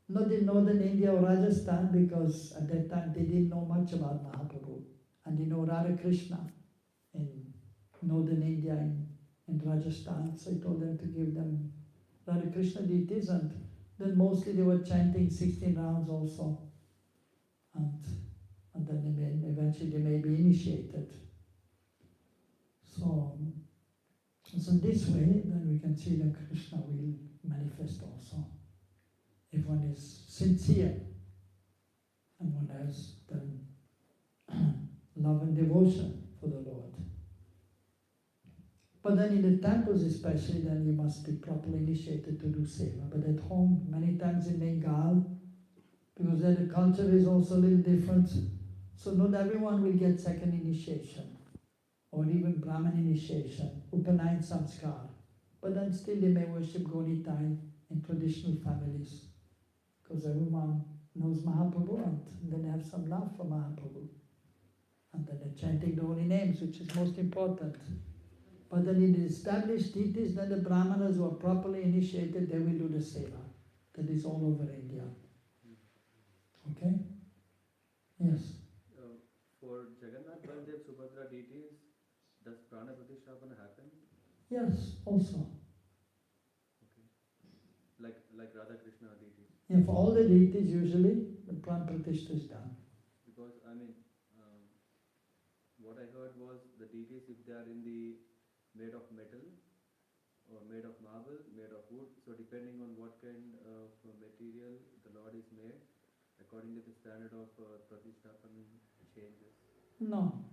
not in northern India or Rajasthan, because at that time they didn't know much about Mahaprabhu. And they know Radha Krishna in northern India, in Rajasthan, so he told them to give them Radha Krishna deities, and then mostly they were chanting 16 rounds also, and then eventually they may be initiated. So in this way, then we can see that Krishna will manifest also. If one is sincere and one has then love and devotion for the Lord. But then in the temples especially, then you must be properly initiated to do seva. But at home, many times in Bengal, because there the culture is also a little different, so not everyone will get second initiation, or even Brahman initiation, Upanayan Samskar. But then still they may worship Gonitai in traditional families, because everyone knows Mahaprabhu and then they have some love for Mahaprabhu. And then they're chanting the holy names, which is most important. But then in the established deities, then the Brahmanas who are properly initiated, they will do the seva. That is all over India. Okay? Yes? For Jagannath, Baldev, Subhadra deities, does Prana Pratishtapana happen? Yes, also. Okay. Like Radha Krishna deities? Yeah, for all the deities usually, the Pran Pratishtha is done. Because, what I heard was the deities, if they are in the made of metal, or made of marble, made of wood, so depending on what kind of material the Lord is made, according to the standard of Pratishthapan changes. No,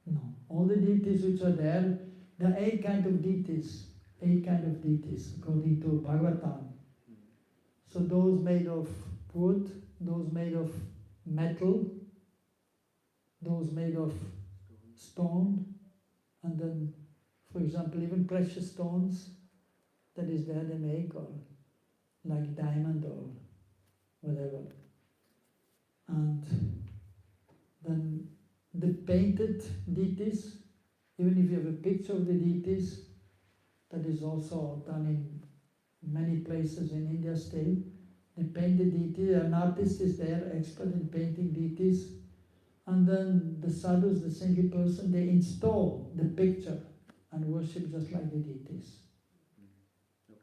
no. All the deities which are there are 8 kind of deities. 8 kind of deities according to Bhagavatam. So those made of wood, those made of metal, those made of stone, and then, for example, even precious stones, that is there they make, or like diamond or whatever. And then the painted deities, even if you have a picture of the deities, that is also done in many places in India still. They paint the deity, an artist is there, expert in painting deities, and then the sadhus, the single person, they install the picture and worship just like the deities. But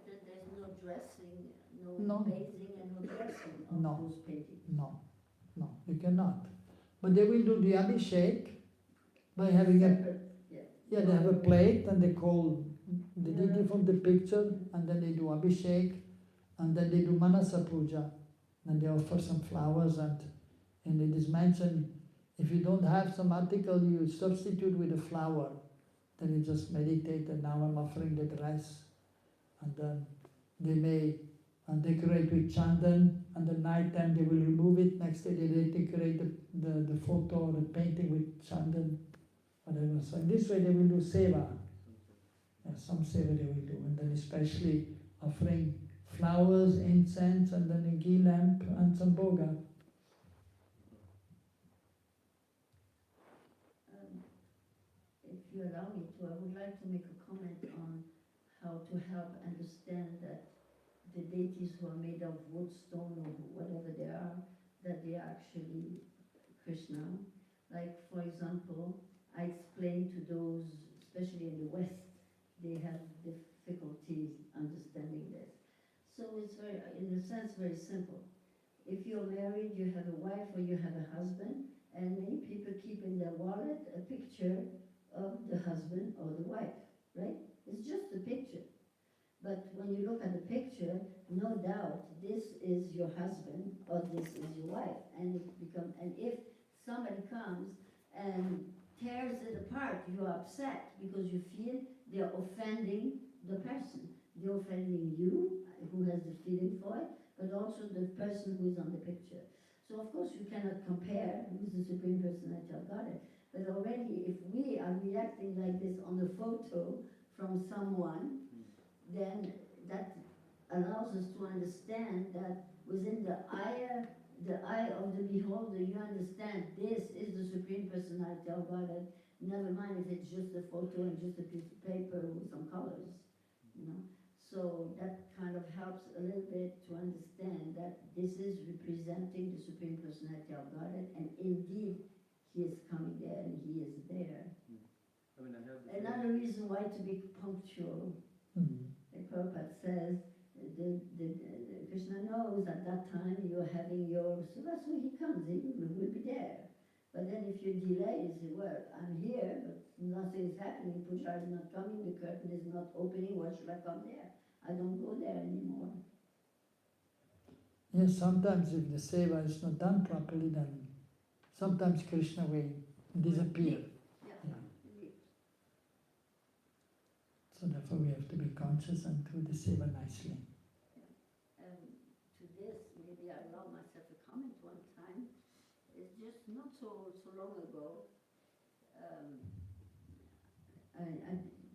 then there's no dressing, No. bathing and no dressing of No. those paintings. No, you cannot. But they will do the abhishek by having a, Separate, they have a plate and they call the deity from the picture, and then they do abhishek, and then they do manasa puja, and they offer some flowers, and it is mentioned, if you don't have some article, you substitute with a flower, then you just meditate, and now I'm offering the dress, and then they may decorate with chandan, and the night time they will remove it, next day they decorate the photo or the painting with chandan, whatever. So in this way they will do seva. Yeah, some seva they will do, and then especially offering flowers, incense, and then a ghee lamp and some boga. If you allow me to, I would like to make a comment on how to help understand that the deities who are made of wood, stone, or whatever they are, that they are actually Krishna. Like, for example, I explain to those, especially in the West, they have difficulties understanding this. So it's very, in a sense, very simple. If you're married, you have a wife or you have a husband, and many people keep in their wallet a picture of the husband or the wife, right? It's just a picture. But when you look at the picture, no doubt this is your husband or this is your wife. And if somebody comes and tears it apart, you're upset because you feel they're offending the person. They're offending you, who has the feeling for it, but also the person who is on the picture. So of course you cannot compare with the Supreme Personality of Godhead. But already if we are reacting like this on a photo from someone, then that allows us to understand that within the eye of the beholder, you understand this is the Supreme Personality of Godhead. Never mind if it's just a photo and just a piece of paper with some colors, you know. So that kind of helps a little bit to understand that this is representing the Supreme Personality of Godhead, and indeed He is coming there and He is there. I have Another reason why to be punctual. Like Prabhupada says, Krishna knows at that time you're having your, so that's when He comes, He will be there. But then if you delay, you say, well, I'm here, but nothing is happening, puja is not coming, the curtain is not opening, why should I come there? I don't go there anymore. Yes, sometimes if the seva is not done properly, then sometimes Krishna will disappear. So therefore we have to be conscious and do the seva nicely. To this, maybe I allow myself a comment one time. It's just not so long ago.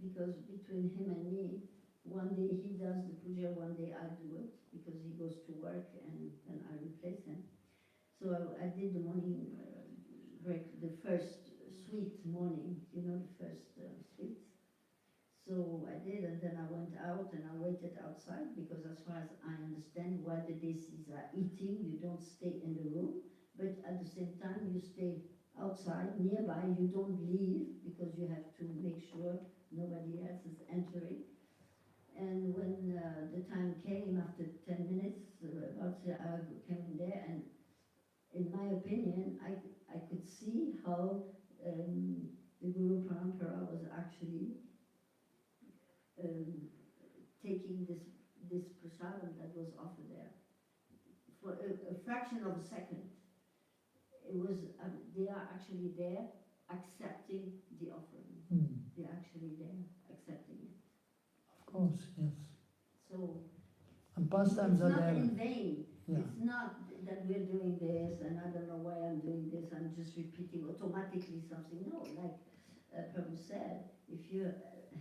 because between him and me, one day he does the puja, one day I do it, because he goes to work and then I replace him. So I did the morning break, the first sweet morning, you know, the first sweets. So I did, and then I went out and I waited outside, because as far as I understand, while the deities are eating, you don't stay in the room, but at the same time you stay outside, nearby, you don't leave, because you have to make sure nobody else is entering. And when the time came, after 10 minutes, I came in there, and in my opinion, I could see how the Guru Parampara was actually taking this prasadam that was offered there. For a fraction of a second, it was, they are actually there accepting the offering. They're actually there accepting it. Of course, yes. So And pastimes it's are not there. in vain. Yeah. It's not that we're doing this and I don't know why I'm doing this, I'm just repeating automatically something. No, like Prabhu said, if you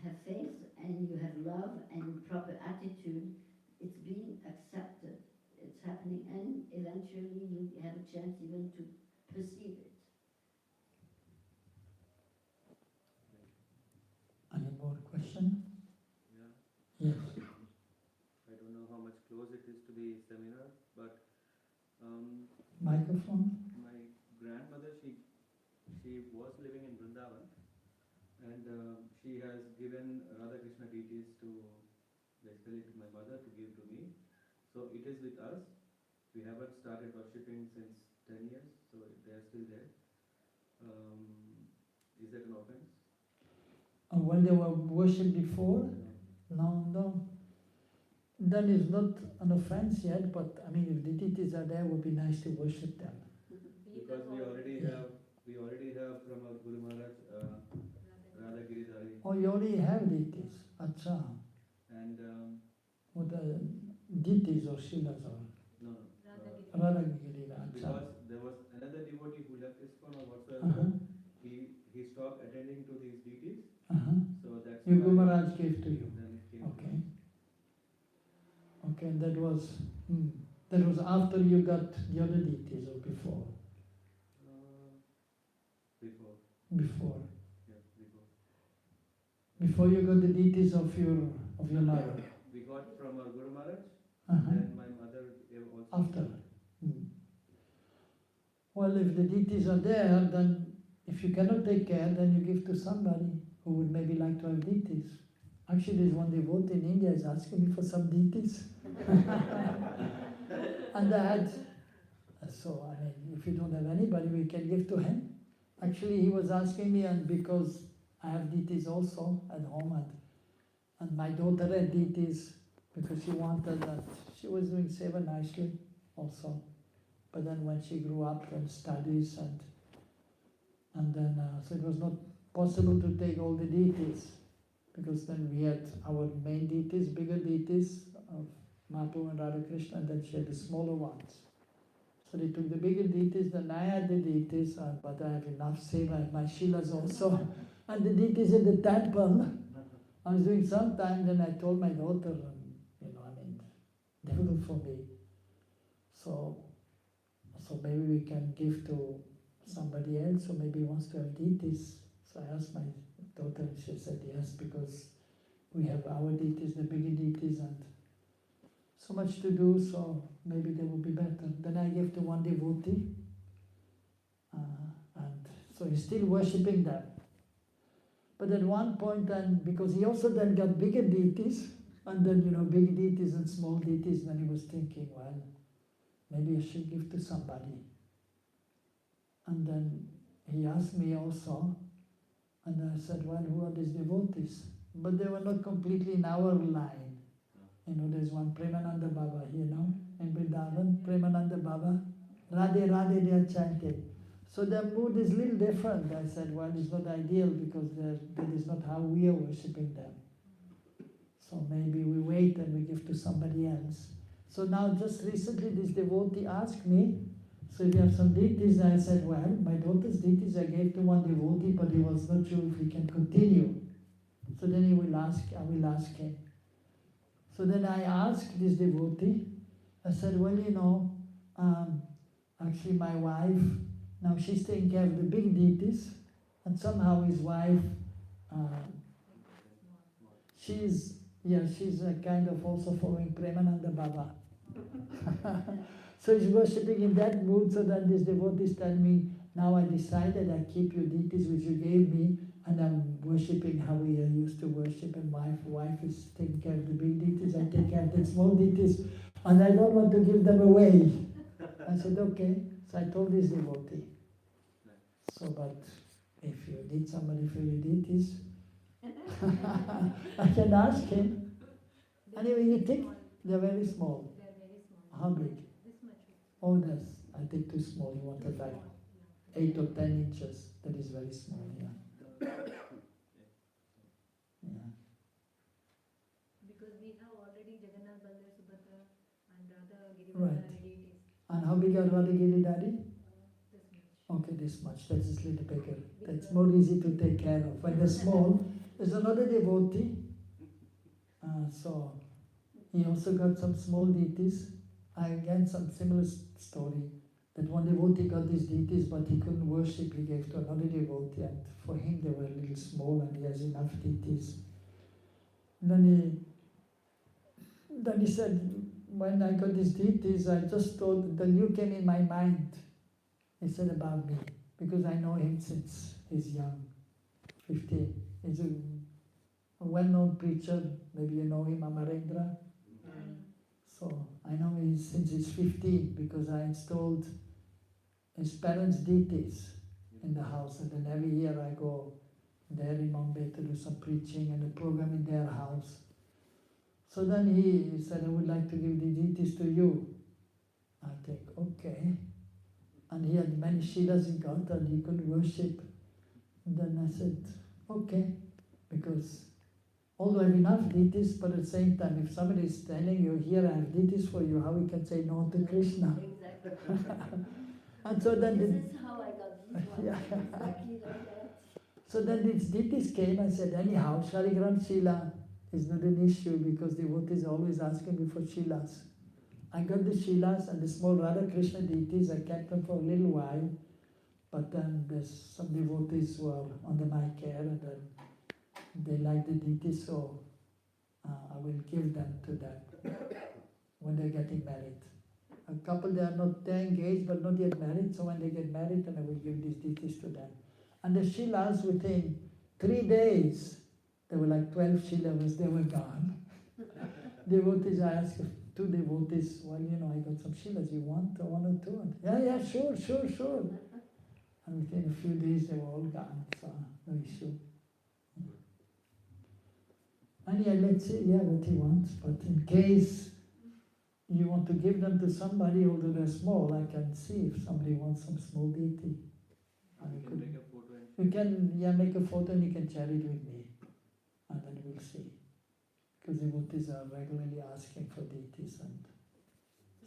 have faith and you have love and proper attitude, it's being accepted. It's happening, and eventually you have a chance even to perceive it. Any more question? Yeah. Yes. I don't know how much close it is to the seminar, but Microphone? my grandmother, she was living in Vrindavan, and she has given Radha Krishna deities to basically to my mother to give to me. So it is with us. We haven't started worshipping since 10 years, so they are still there. Is that an offense? And when they were worshipped before? No. No. That is not an offense yet, but I mean, if the deities are there, it would be nice to worship them. Because we already have from our Guru Maharaj Radha Giridhari. Oh, you already have deities. Acha. And What the deities or shilas or no, Radha Girira. Acha. because there was another devotee who left ISKCON or whatsoever. He stopped attending to these deities. So that's Your why Guru Maharaj gave to you. then it came. Okay. Okay, that was after you got the other deities or before? Before. Before. Yeah, before. Before you got the deities of your mother. We got from our Guru Maharaj, Uh-huh. and my mother gave also. After. Well, if the deities are there, then if you cannot take care, then you give to somebody who would maybe like to have deities. Actually, there's one devotee in India is asking me for some deities. And I had, so I mean, if you don't have anybody, we can give to him. Actually, he was asking me, and because I have deities also at home, and my daughter had deities, because she wanted that. She was doing seva nicely also. But then when she grew up and studies, and then, so it was not possible to take all the deities, because then we had our main deities, bigger deities of Mahaprabhu and Radha Krishna, and then she had the smaller ones. So they took the bigger deities, then I had the deities, but I have enough seva and my shilas also, and the deities in the temple. I was doing sometime, then I told my daughter, difficult for me. So maybe we can give to somebody else who maybe wants to have deities. So I asked my daughter, and she said yes, because we have our deities, the bigger deities, and so much to do, so maybe they will be better. Then I gave to one devotee, and so he's still worshipping them. But at one point, then, because he also then got bigger deities, and then, big deities and small deities, then he was thinking, well, maybe I should give to somebody. And then he asked me also, and I said, well, who are these devotees? But they were not completely in our line. There's one Premananda Baba, in Vrindavan, Premananda Baba, Radhe Radhe, they are chanting. So their mood is a little different. I said, well, it's not ideal, because that is not how we are worshipping them. So maybe we wait and we give to somebody else. So now just recently this devotee asked me, so if you have some deities, I said, well, my daughter's deities I gave to one devotee, but he was not sure if he can continue. So then I will ask him. So then I asked this devotee, I said, well, actually my wife, now she's taking care of the big deities, and somehow his wife, she's kind of also following Premananda Baba. So he's worshipping in that mood, so that this devotee is telling me, now I decided I keep your deities which you gave me, and I'm worshipping how we used to worship, and my wife is taking care of the big deities, I take care of the small deities, and I don't want to give them away. I said, okay. So I told this devotee. So, but if you need somebody for your deities, I can ask him. Anyway, you think they're very small. How big? Oh, I think too small. You wanted like 8 or 10 inches. That is very small, yeah. Yeah. Because we have already Jagannath, Baldev, Subhadra and other Right. Girivardhana deities. And how big are Radhagiri Daddy? This much. Okay, this much. That is little bigger. That's more easy to take care of. When they're small, there's another devotee. So he also got some small deities. Again, some similar story. That one devotee got these deities, but he couldn't worship. He gave to another devotee, and for him they were a little small, and he has enough deities. And then he said, when I got these deities, I just thought, then you came in my mind. He said about me, because I know him since he's young, 15. He's a well-known preacher, maybe you know him, Amarendra. So I know him since he's 15, because I installed his parents' deities in the house, and then every year I go there in Mumbai to do some preaching and a program in their house. So then he said, I would like to give the deities to you. I think, okay. And he had many Shilas he got, and he could worship. And then I said, okay, because although I have enough deities, but at the same time, if somebody is telling you, here I have deities for you, how we can say no to Krishna? Exactly. And so then This is how I got these ones. Yeah. Exactly like that. So then these deities came and said, anyhow, Shaligram Shila is not an issue, because devotees always asking me for Shilas. I got the Shilas and the small Radha Krishna deities, I kept them for a little while, but then there's some devotees who are under my care, and then they like the deities, so I will give them to them when they're getting married. A couple, they're engaged but not yet married, so when they get married, then I will give these deities to them. And the Shilas, within 3 days, there were like 12 Shilas, they were gone. Devotees, I asked 2 devotees, well, I got some Shilas, you want 1 or 2? And, yeah, sure. And within a few days, they were all gone, so no issue. And yeah, let's see, what he wants, but in case you want to give them to somebody, although they're small, I can see if somebody wants some small deity. You can make a photo and You can, make a photo and you can share it with me, and then we'll see. Because devotees are regularly asking for deities, and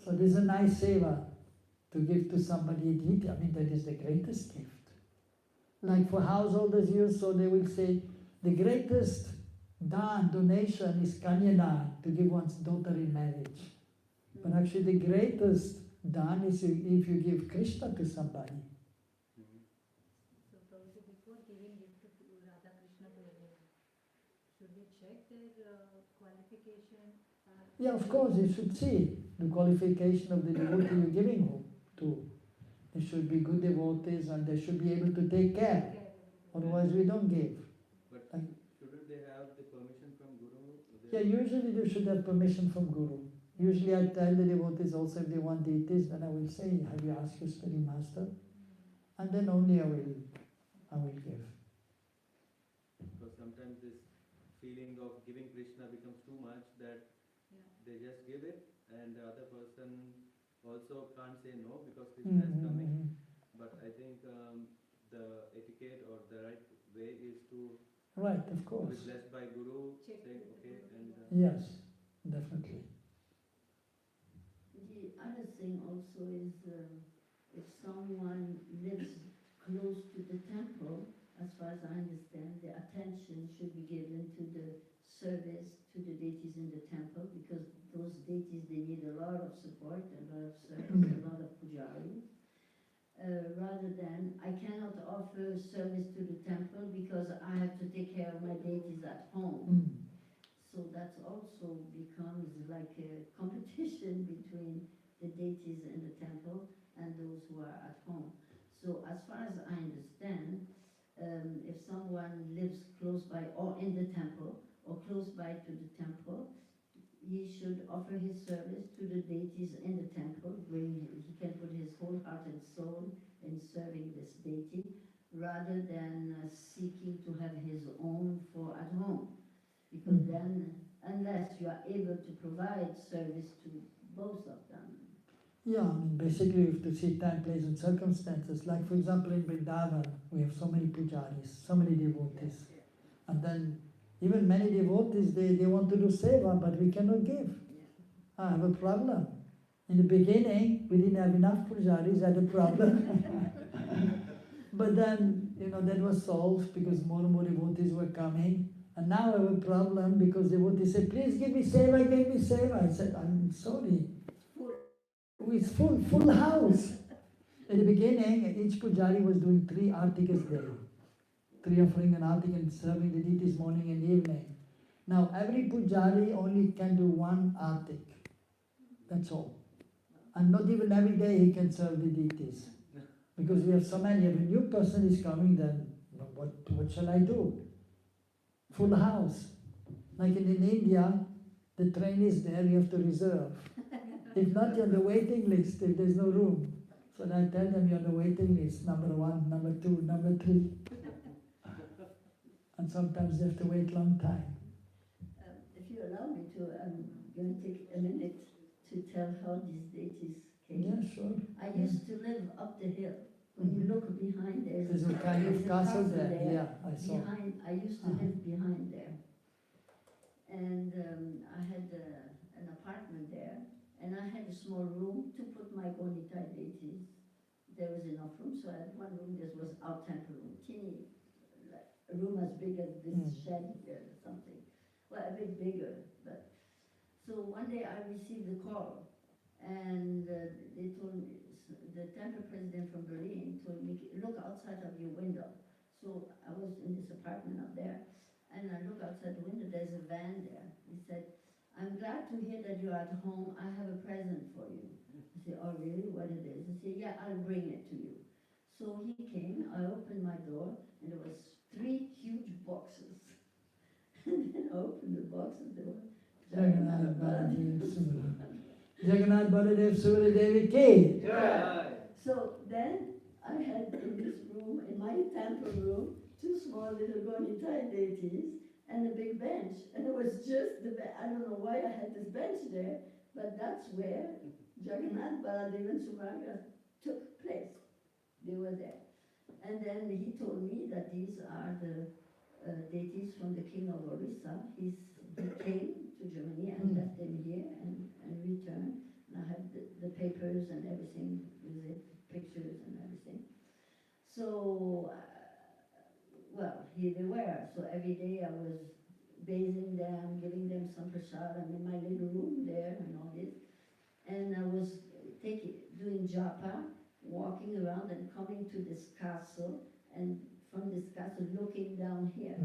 so this is a nice seva to give to somebody a deity. I mean, that is the greatest gift. Like for householders use, so they will say, the greatest donation is Kanyadan, to give one's daughter in marriage. But actually the greatest dan is if you give Krishna to somebody. So probably before giving gift to Radha Krishna to anyone, should we check their qualification? Yeah, of course, you should see the qualification of the devotee you're giving to. They should be good devotees, and they should be able to take care. Otherwise we don't give. But shouldn't they have the permission from Guru? Yeah, usually they should have permission from Guru. Usually I tell the devotees also, if they want deities, then I will say, have you asked your study master? And then only I will give. Because sometimes this feeling of giving Krishna becomes too much that they just give it, and the other person also can't say no because Krishna is coming. But I think the etiquette or the right way is to Right, of be course. blessed by Guru, Check saying with the okay, Guru, and Yes, definitely. The other thing also is if someone lives close to the temple, as far as I understand, the attention should be given to the service to the deities in the temple, because those deities, they need a lot of support, a lot of service, a lot of pujari. Rather than, I cannot offer service to the temple because I have to take care of my deities at home. So that also becomes like a competition between the deities in the temple and those who are at home. So as far as I understand, if someone lives close by or in the temple or close by to the temple, he should offer his service to the deities in the temple, where he can put his whole heart and soul in serving this deity, rather than seeking to have his own for at home. Because then, unless you are able to provide service to both of them. Yeah, I mean, basically you have to see time, place and circumstances. Like for example in Vrindavan, we have so many pujaris, so many devotees. And then even many devotees, they want to do seva, but we cannot give. I have a problem. In the beginning, we didn't have enough pujaris, I had a problem. But then, that was solved because more and more devotees were coming. And now I have a problem because devotees said, please give me seva, give me seva. I said, I'm sorry. It's full house. In the beginning, each pujari was doing 3 artikas a day. 3 offering an artik and serving the deities morning and evening. Now every pujari only can do 1 artik. That's all. And not even every day he can serve the deities. Because we have so many. If a new person is coming, then what shall I do? Full house. Like in India, the train is there, you have to reserve. If not, you're on the waiting list, if there's no room. So then I tell them you're on the waiting list, number 1, number 2, number 3. And sometimes they have to wait a long time. If you allow me to, I'm going to take a minute to tell how these deities came. Yeah, sure. I used to live up the hill. When you look behind, There's a kind of castle there. Yeah, I saw. I used to live behind there. And I had an apartment there, and I had a small room to put my Gonitai deities. There was enough room, so I had one room. This was our temple room, teeny, like a room as big as this shed here or something. Well, a bit bigger. But so one day I received a call, and they told me, the temple president from Berlin told me, look outside of your window. So I was in this apartment up there, and I look outside the window, there's a van there. He said, I'm glad to hear that you're at home. I have a present for you. I said, oh really, what it is? He said, yeah, I'll bring it to you. So he came, I opened my door, and there was 3 huge boxes. And then I opened the boxes, there were Jagannath Baladev Surya Devi Ki. So then I had in this room, in my temple room, 2 small little Gonitai deities and a big bench. And it was just I don't know why I had this bench there, but that's where Jagannath, Baladev and Subhadra took place. They were there. And then he told me that these are the deities from the king of Orissa. He came to Germany and left them here and returned. And I have the papers and everything with it, pictures and everything. So, well, here they were. So every day I was bathing them, giving them some prasadam in my little room there and all this. And I was doing japa, walking around and coming to this castle, and from this castle looking down here.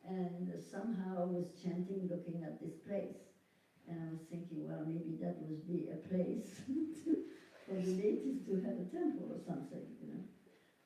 And somehow I was chanting, looking at this place. And I was thinking, well, maybe that would be a place for the deities to have a temple or something,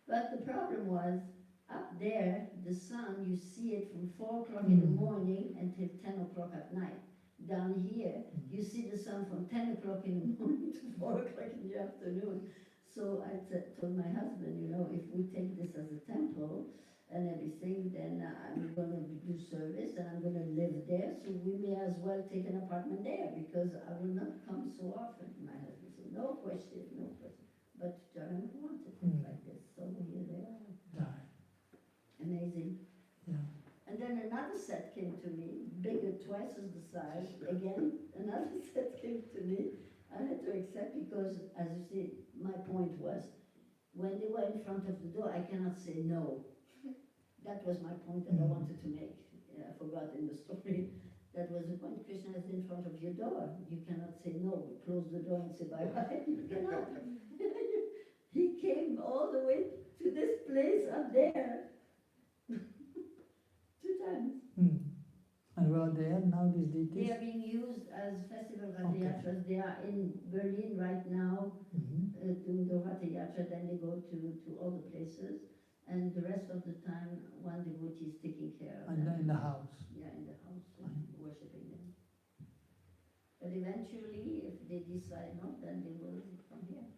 But the problem was, up there, the sun, you see it from 4 o'clock in the morning until 10 o'clock at night. Down here, you see the sun from 10 o'clock in the morning to 4 o'clock in the afternoon. So I told my husband, if we take this as a temple and everything, then I'm going to do service and I'm going to live there. So we may as well take an apartment there because I will not come so often. My husband said, no question, no question. But Jagannath wanted it like this. So here they are. Amazing. Yeah. And then another set came to me, bigger, twice as the size. Again, another set came to me. I had to accept because, as you see, my point was, when they were in front of the door, I cannot say no. that was my point that I wanted to make. I forgot in the story. That was the point. Krishna is in front of your door. You cannot say no, close the door and say bye-bye. You cannot. He came all the way to this place up there. 2 times. And where they are now, these They deities? are being used as festival Ratha Okay. Yatras. They are in Berlin right now doing the Ratha Yatra. Then they go to all the places. And the rest of the time, one devotee is taking care of And them. in the house. Yeah, in the house, worshipping them. But eventually, if they decide not, then they will come here.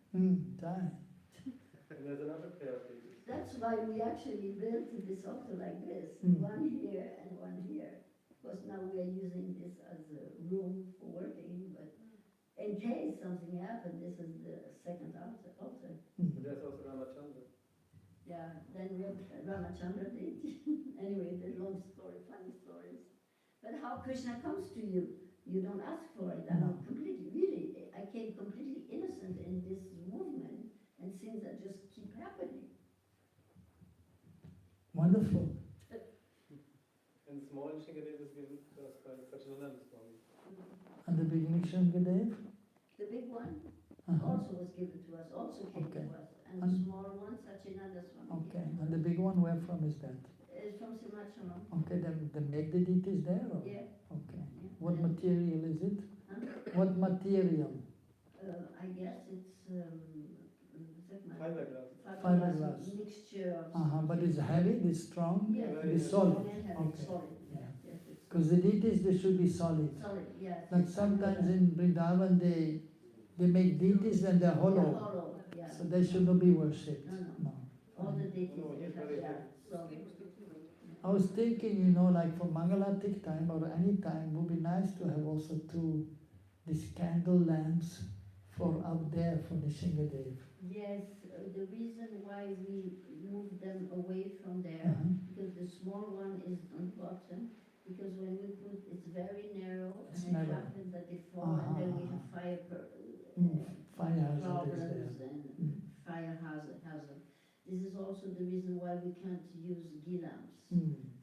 Time. And there's another pair of deities. That's why we actually built this altar like this, one here and one here. Of course, now we are using this as a room for working, but in case something happened, this is the second altar. There's also Ramachandra. Yeah, then we have Ramachandra deity. Anyway, the long story, funny stories. But how Krishna comes to you, you don't ask for it. I'm completely, really, I came completely innocent in this movement, and things that just keep happening. Wonderful. And small Shingadev is given to us by Satchidananda Swami. And the big Nishangadev? The big one Uh-huh. also was given to us, also came Okay. to us. And the And- small one, Satchidananda Swami. Okay. And the big one, where from is that? Is from Simachalam. Okay, then they make the deities there? Or? Yeah. Okay. Yeah. What And, material is it? huh? What material? I guess it's Fiberglass. Fiberglass. mixture of. But it's heavy, it's strong? Yes, It's it's solid. strong and heavy, Okay. solid. Yeah. Yes, it's Because the deities, they should be solid. solid, yes. Like sometimes in Vrindavan, they make deities and they're They're hollow. hollow, yeah. So they should not be worshipped. No, no. No. All the deities No, they yes, have, very they are good. solid. I was thinking, like for Mangalatik time or any time, would be nice to have also these candle lamps for up there for Nishingadev. Yes, the reason why we moved them away from there, Uh-huh. because the small one is on the bottom, because when we put, it's very narrow, It's and it narrow. happens that they fall, and then we have fire Fire hazard is problems there. and fire hazard. This is also the reason why we can't use ghee lamps,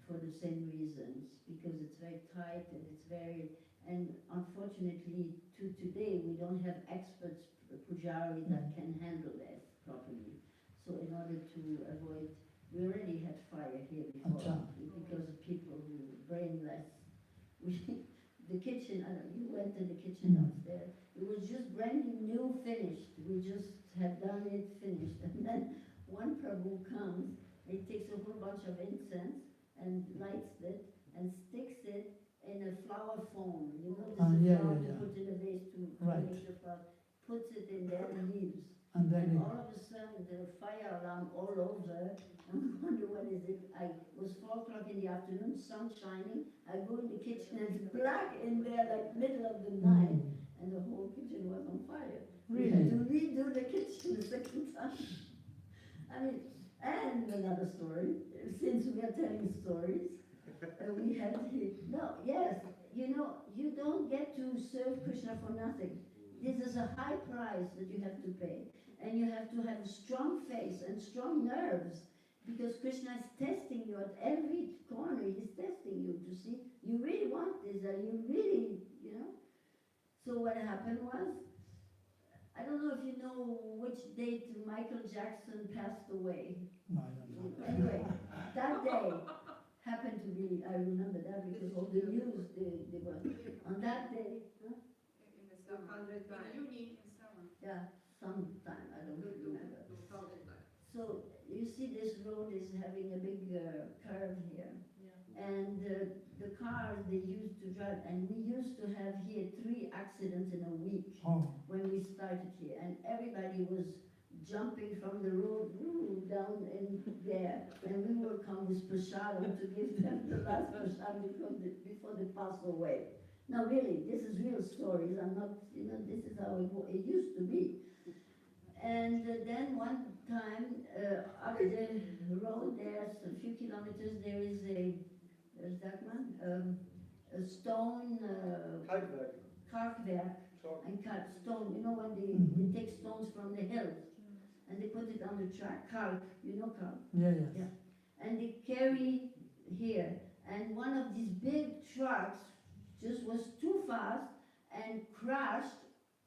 for the same reasons, because it's very tight and it's very, and unfortunately today we don't have experts, pujari that can handle that properly. So in order to avoid, we already had fire here before, Acha. because of people who brainless. The kitchen, I don't know, you went to the kitchen downstairs, it was just brand new finished, we just had done it finished, and then one Prabhu comes, he takes a whole bunch of incense and lights it and sticks it in a flower foam, this is flower to put in a vase to make the flower, puts it in there and leaves. And then And all of a sudden, the fire alarm all over, and I wonder what is it. I was 4 o'clock in the afternoon, sun shining. I go in the kitchen and it's black in there, like middle of the night, and the whole kitchen was on fire. We had to redo the kitchen the second time. I mean, and another story. Since we are telling stories, we had you don't get to serve Krishna for nothing. This is a high price that you have to pay. And you have to have a strong face and strong nerves, because Krishna is testing you at every corner. He's testing you to see, you really want this, and you really, So what happened was, I don't know if you know which date Michael Jackson passed away. No, I don't know. Anyway, that day happened to be, I remember that because all the news, they were, on that day, In the summer. In summer. yeah, sometime, I don't remember. So you see this road is having a big curve here. And the cars they used to drive, and we used to have here 3 accidents in a week when we started here. And everybody was jumping from the road down in there. And we will come with prasadam to give them the last prasadam before they pass away. Now really, this is real stories. I'm not, this is how it used to be. And then one time, up the road, there's a few kilometers, there's that one, a stone, Karkwerk, and cut stone, when they take stones from the hills, and they put it on the track, kalk, kalk? Yes. Yeah. and they carry here. And one of these big trucks just was too fast and crashed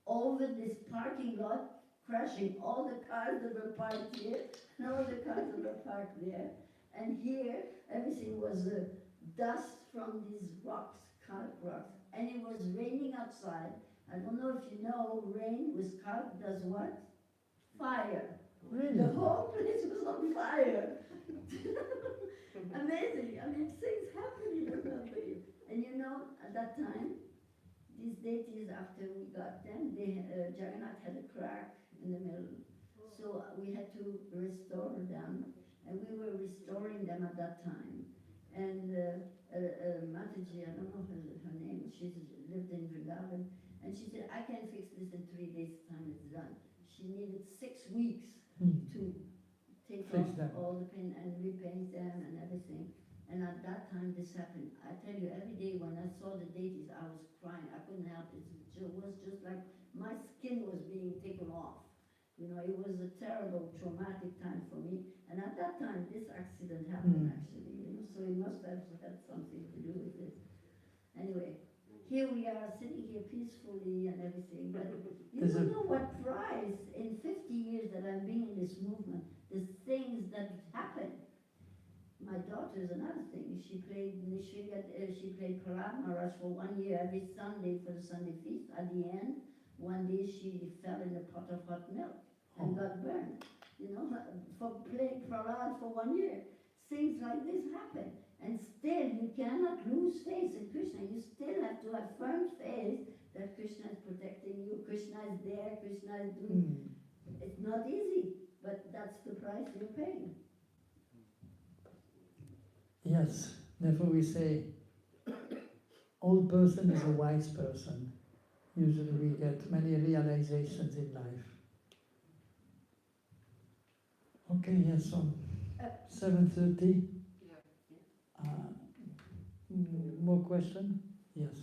over this parking lot, crashing all the cars that were parked here and all the cars that were parked there. And here, everything was dust from these rocks, calc rocks. And it was raining outside. I don't know if you know, rain with calc does what? Fire. Really? The whole place was on fire. Amazing. I mean, things happen, you don't know. And you know, at that time, these deities, after we got them, Jagannath had a crack in the middle. So we had to restore them, and we were restoring them at that time. And Mataji, I don't know her name, she lived in Vrindavan, and she said, I can fix this in 3 days' time, it's done. She needed 6 weeks to take Fix off them. all the paint and repaint them and everything. And at that time this happened. I tell you, every day when I saw the deities, I was crying. I couldn't help it. It was just like my skin was being taken off. You know, it was a terrible, traumatic time for me. And at that time, this accident happened actually. You know, so it must have had something to do with it. Anyway, here we are sitting here peacefully and everything. But you don't know what price in 50 years that I've been in this movement, the things that happen. My daughter is another thing. She played Parad Maharaj for 1 year every Sunday for the Sunday feast. At the end, one day she fell in a pot of hot milk and got burned. You know, for playing Parad for 1 year. Things like this happen. And still, you cannot lose faith in Krishna. You still have to have firm faith that Krishna is protecting you, Krishna is there, Krishna is doing. It's not easy, but that's the price you're paying. Yes, therefore we say, old person is a wise person. Usually we get many realizations in life. Okay, yes, so 7:30. More question? Yes.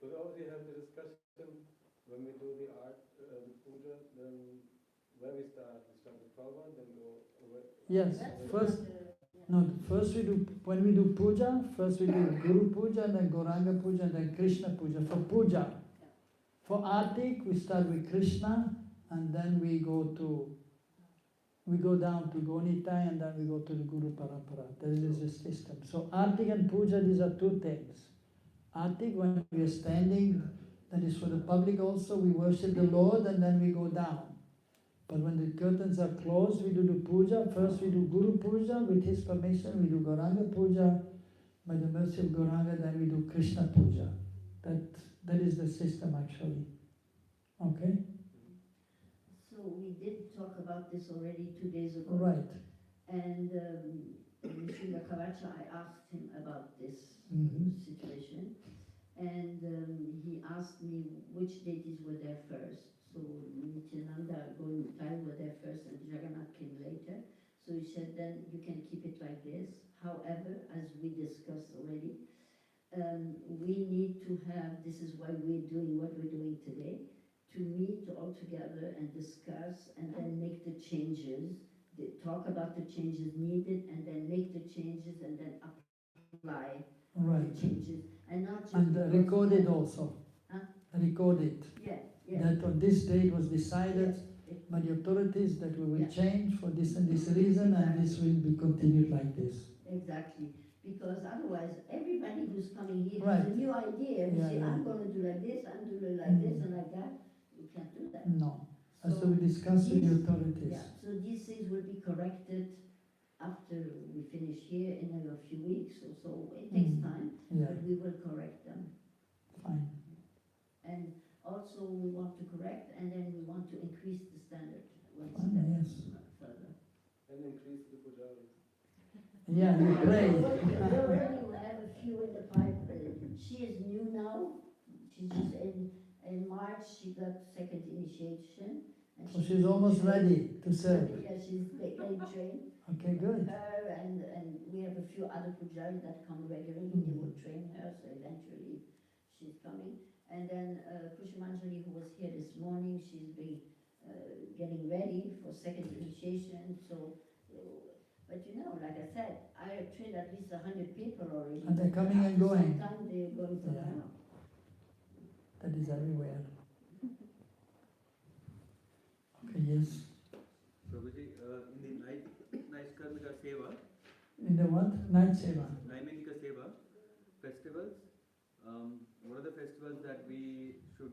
We already have the discussion when we do the art, the puja, then where we start. We start with Prabhupada, then go over. Yes, first we do, when we do puja, first we do Guru puja, and then Gauranga puja, and then Krishna puja. For puja, for Artik, we start with Krishna, and then we go down to Gonitai, and then we go to the Guru Parampara. That is the system. So Artik and puja, these are two things. Artik, when we are standing, that is for the public also, we worship the Lord, and then we go down. But when the curtains are closed, we do the puja. First we do Guru puja, with his permission. We do Gauranga puja. By the mercy of Gauranga, then we do Krishna puja. That is the system actually. Okay? So we did talk about this already 2 days ago. Right. And Srila Kavacha, I asked him about this situation. And he asked me which deities were there first. So Nityananda, Govinda were there first and Jagannath came later. So he said, then you can keep it like this. However, as we discussed already, we need to have, this is why we're doing what we're doing today, to meet all together and discuss and then make the changes, talk about the changes needed and then make the changes and then apply the changes. And not just record it also. Huh? Record it. Yeah, yeah. That on this date was decided Yes. by the authorities that we will change for this and this reason, and this will be continued like this. Exactly. Because otherwise, everybody who's coming here Right. has a new idea. You say, I'm going to do like this, I'm going to do like this and like that. You can't do that. No. So we discuss with the authorities. Yeah, so these things will be corrected after we finish here in a few weeks or so. It takes time, Yeah. but we will correct them. Fine. And also we want to correct and then we want to increase the standard one Fine, step yes. further. And increase the pujaris. Yeah, you pray. We already have a few in the pipe. She is new now. She's just in March she got second initiation. And So she's almost ready to serve. Yeah, she's getting trained. Okay, good. Her and we have a few other pujaris that come regularly. They will train her, so eventually she's coming. And then Kushamanjali, who was here this morning, she's been getting ready for second initiation. So But you know, like I said, I have trained at least 100 people already. And they're coming and After some going. time they're going to Yeah. now. That is everywhere. Okay, yes. Prabhuji, in the Naiskarmika Seva, In the what? Night Seva. Naimitika Seva, festivals, what are the festivals that we should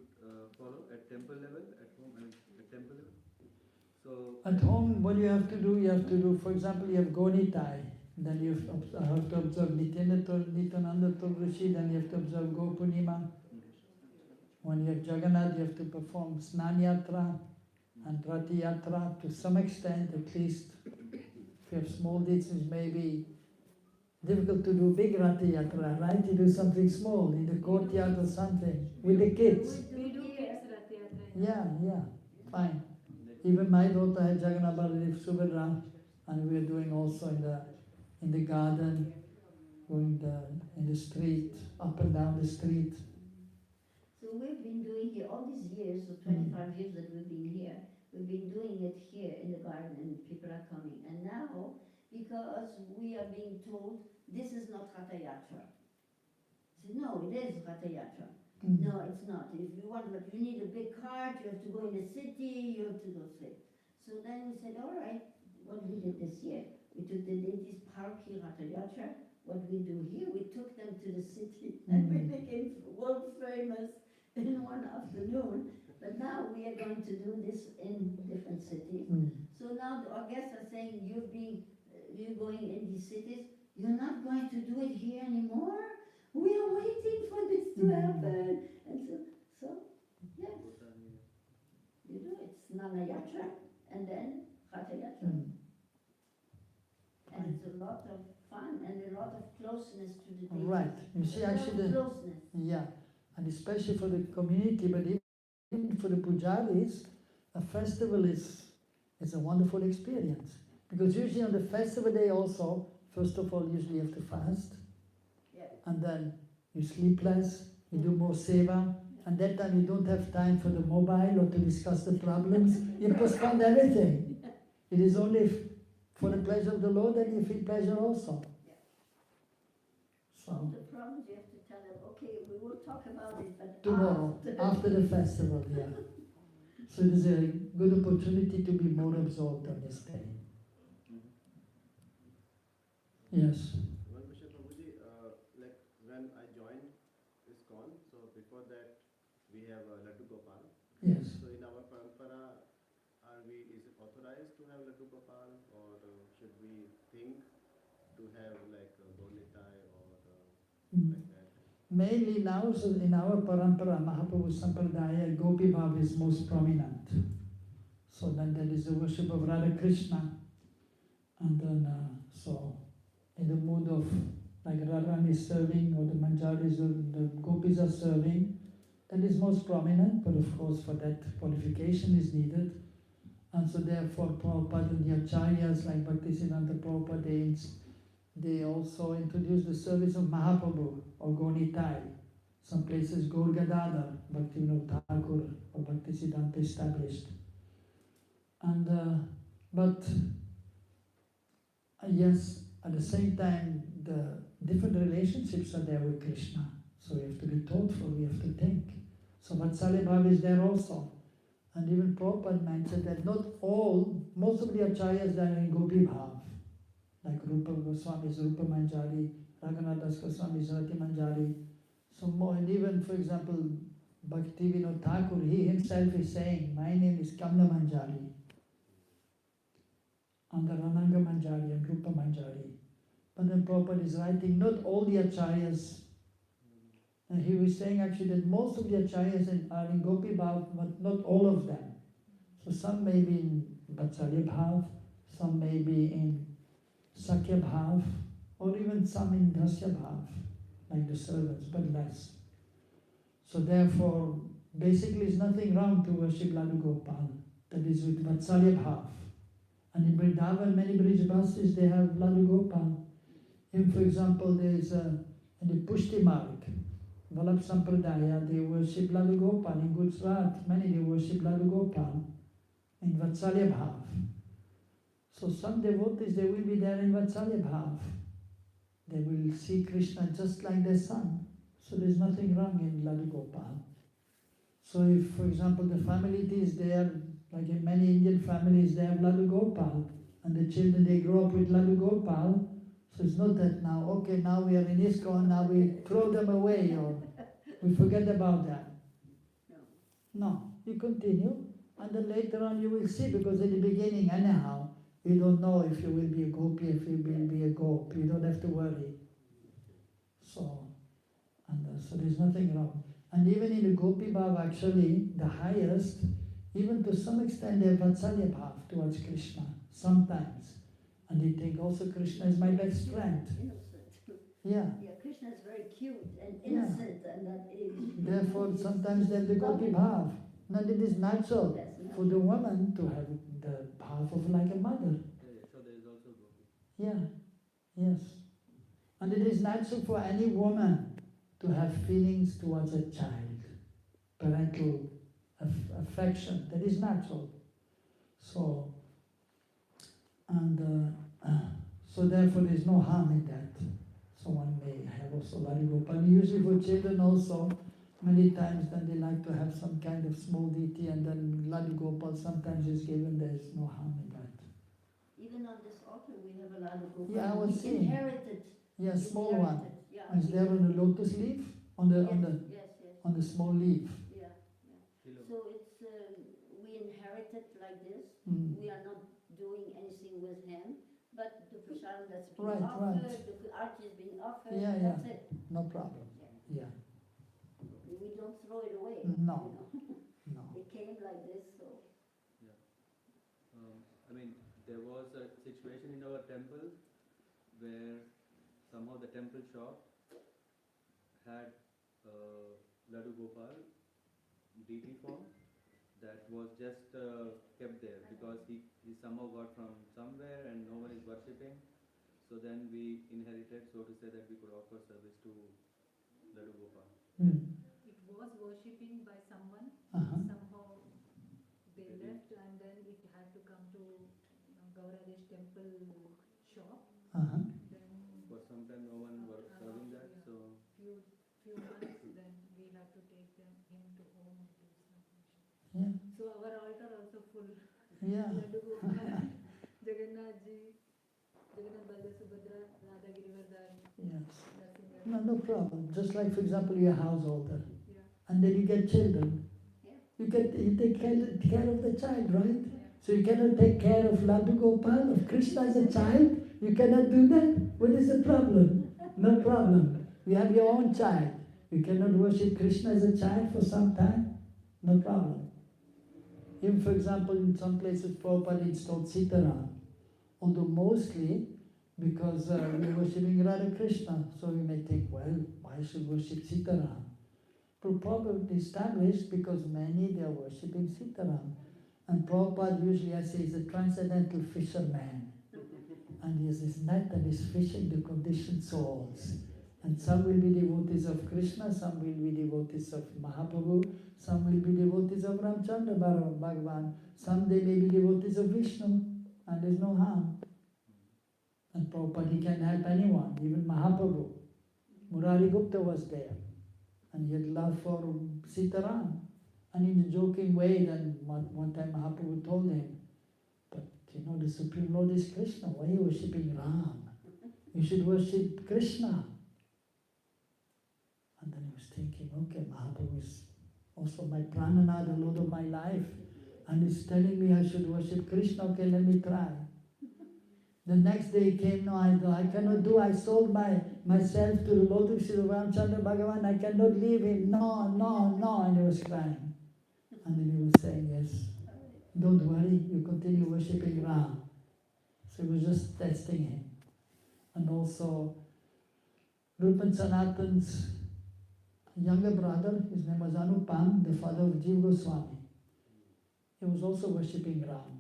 follow at temple level, at home, I mean, at temple level? So At home, what you have to do, for example, you have Gonitai, then you have to observe Nityananda Tulrushi, then you have to observe Gopurnima. When you have Jagannath, you have to perform Snan Yatra and Rati Yatra to some extent, at least. If you have small distances, maybe difficult to do big Rati Yatra, right? You do something small in the courtyard or something with the kids. We do kids Rath Yatra. Yeah, fine. Even my daughter had Jagannath Baladev Subhadra, and we were doing also in the garden, going in the street, up and down the street. So we've been doing here all these years, so 25 years that we've been here, we've been doing it here in the garden and people are coming. And now, because we are being told, this is not Hatha Yatra. I said, no, it is Hatha Yatra. No, it's not. If you want, but you need a big cart, you have to go in the city, you have to go straight. So then we said, all right, what we did this year, we took the ladies Parki Hatha Yatra. What we do here, we took them to the city and we became world famous in one afternoon. But now we are going to do this in different cities. So now our guests are saying, you're going in these cities, you're not going to do it here anymore? We are waiting for this to happen. And so yes, you do it. Snana Yatra and then Hatha Yatra. And it's a lot of fun and a lot of closeness to the deities. Right. You see, actually, closeness. Yeah, and especially for the community, but even for the pujaris, a festival is a wonderful experience. Because usually on the festival day also, first of all, usually you have to fast, and then you sleep less, you do more seva, and that time you don't have time for the mobile or to discuss the problems. You postpone everything. It is only for the pleasure of the Lord that you feel pleasure also. So The problems you have to tell them, okay, we will talk about it, but tomorrow, after the festival, yeah. So it is a good opportunity to be more absorbed on this day. Yes. One question, Prabhuji. Like when I joined ISKCON, so before that we have Laddu Gopal. Yes. So in our parampara, is it authorized to have Laddu Gopal, or should we think to have like Gonitai or like that? Mainly now, so in our parampara, Mahaprabhu Sampradaya, Gopi Bhav is most prominent. So then there is the worship of Radha Krishna, and then so in the mood of like Radharani is serving, or the Manjaris or the Gopis are serving, that is most prominent, but of course for that qualification is needed. And so therefore Prabhupada and the Acharyas like Bhaktisiddhanta Prabhupada, they also introduced the service of Mahaprabhu or Gonitai. Some places Gaur Gadadhar, Bhaktivinoda Thakur or Bhaktisiddhanta established. And yes, at the same time, the different relationships are there with Krishna. So we have to be thoughtful, we have to think. So Vatsalya Bhav is there also. And even Prabhupada mentioned that most of the acharyas are in Gopi Bhav. Like Rupa Goswami is Rupa Manjari, Raghunath Das Goswami is Rati Manjari. So more, and even for example, Bhaktivinoda Thakur, he himself is saying, my name is Kamla Manjari. And the Rananga Manjari and Rupa Manjari. But then Prabhupada is writing, not all the acharyas. And he was saying actually that most of the acharyas are in Gopi Bhav, but not all of them. So some may be in Vatsalya Bhav, some may be in Sakya Bhav, or even some in Dasya Bhav, like the servants, but less. So therefore, basically there's nothing wrong to worship Ladu Gopal. That is with Vatsalya Bhav. And in Vrindavan, many Brijbasis, they have Ladu Gopal. Even for example, there's in the Pushti Marg, Vallabh Sampradaya, they worship Ladu Gopal. In Gujarat, many they worship Ladu Gopal in Vatsalya Bhav. So some devotees, they will be there in Vatsalya Bhav. They will see Krishna just like their son. So there's nothing wrong in Ladu Gopal. So if, for example, the family is there, like in many Indian families, they have Ladu Gopal, and the children, they grow up with Ladu Gopal. So it's not that now, okay, now we are in ISKCON, now we throw them away, or we forget about that. No, you continue, and then later on you will see, because in the beginning, anyhow, you don't know if you will be a gopi, if you will be a gop. You don't have to worry. So there's nothing wrong. And even in the Gopi Bhav, actually, the highest, even to some extent, they have Vatsalya Bhav towards Krishna, sometimes. And they think also Krishna is my best friend. Innocent. Yeah. Yeah, Krishna is very cute and innocent at that age. Therefore, sometimes they have the Gopi Bhav. Now, it is natural for the woman to have the Bhav of like a mother. So there is also Gopi. Yeah, yes. And it is natural for any woman to have feelings towards a child, parental affection. That is natural. So, so therefore there is no harm in that. So one may have also Ladu Gopal. Usually for children also, many times then they like to have some kind of small deity, and then Ladu Gopal sometimes is given. There is no harm in that. Even on this altar we have a Ladu Gopal. Yeah, I was He seeing. inherited. Yeah, small inherited. one. Yeah. Is there on the lotus leaf? On the Yes. on the small leaf. Yeah. So it's we inherited like this. Mm. We are not doing anything with him, but the prasadam that's been Right, offered, right. the arti is being offered. Yeah, that's it. No problem. Yeah. We don't throw it away. No. You know? No. It came like this, so. I mean, there was a situation in our temple where somehow the temple shop had Ladu Gopal deity form that was just kept there because he somehow got from somewhere and no one is worshipping. So then we inherited, so to say, that we could offer service to Ladu Gopal. Mm. It was worshipping by someone, somehow they left, and then it had to come to Gauradesh temple shop. Then for some time no one was serving that, so few months, then we had to take him to home and do something. Yeah. So our altar also full. Yeah. Ladu Gopal, Jagannath Ji, Jagannath Baldev Subhadra, Radha Girivardhan. Yes. No problem. Just like, for example, your householder. And then you get children. You take care of the child, right? So you cannot take care of Ladu Gopal, of Krishna as a child. You cannot do that. What is the problem? No problem. You have your own child. You cannot worship Krishna as a child for some time. No problem. Even, for example, in some places, Prabhupada installed Sitaram. Although mostly because we're worshipping Radha Krishna. So we may think, well, why should worship Sitaram? Prabhupada established because many they are worshipping Sitaram. And Prabhupada usually, I say, is a transcendental fisherman. And he has his net and is fishing the conditioned souls. And some will be devotees of Krishna, some will be devotees of Mahaprabhu, some will be devotees of Ramchandra Bhagavan, some they may be devotees of Vishnu, and there's no harm. And Prabhupada, he can help anyone, even Mahaprabhu. Murari Gupta was there, and he had love for Sitaram. And in a joking way, then one time Mahaprabhu told him, but you know, the Supreme Lord is Krishna, why are you worshipping Ram? You should worship Krishna. And then he was thinking, okay, Mahaprabhu is also my Pranana, the Lord of my life, and he's telling me I should worship Krishna, okay, let me try. The next day he came, no, I cannot do, I sold myself to the Lord of Sri Ramchandra Bhagavan, I cannot leave him, no, and he was crying. And then he was saying, yes, don't worry, you continue worshipping Ram. So he was just testing him. And also, Rupan Sanatan's younger brother, his name was Anupam, the father of Jiva Goswami. He was also worshipping Ram.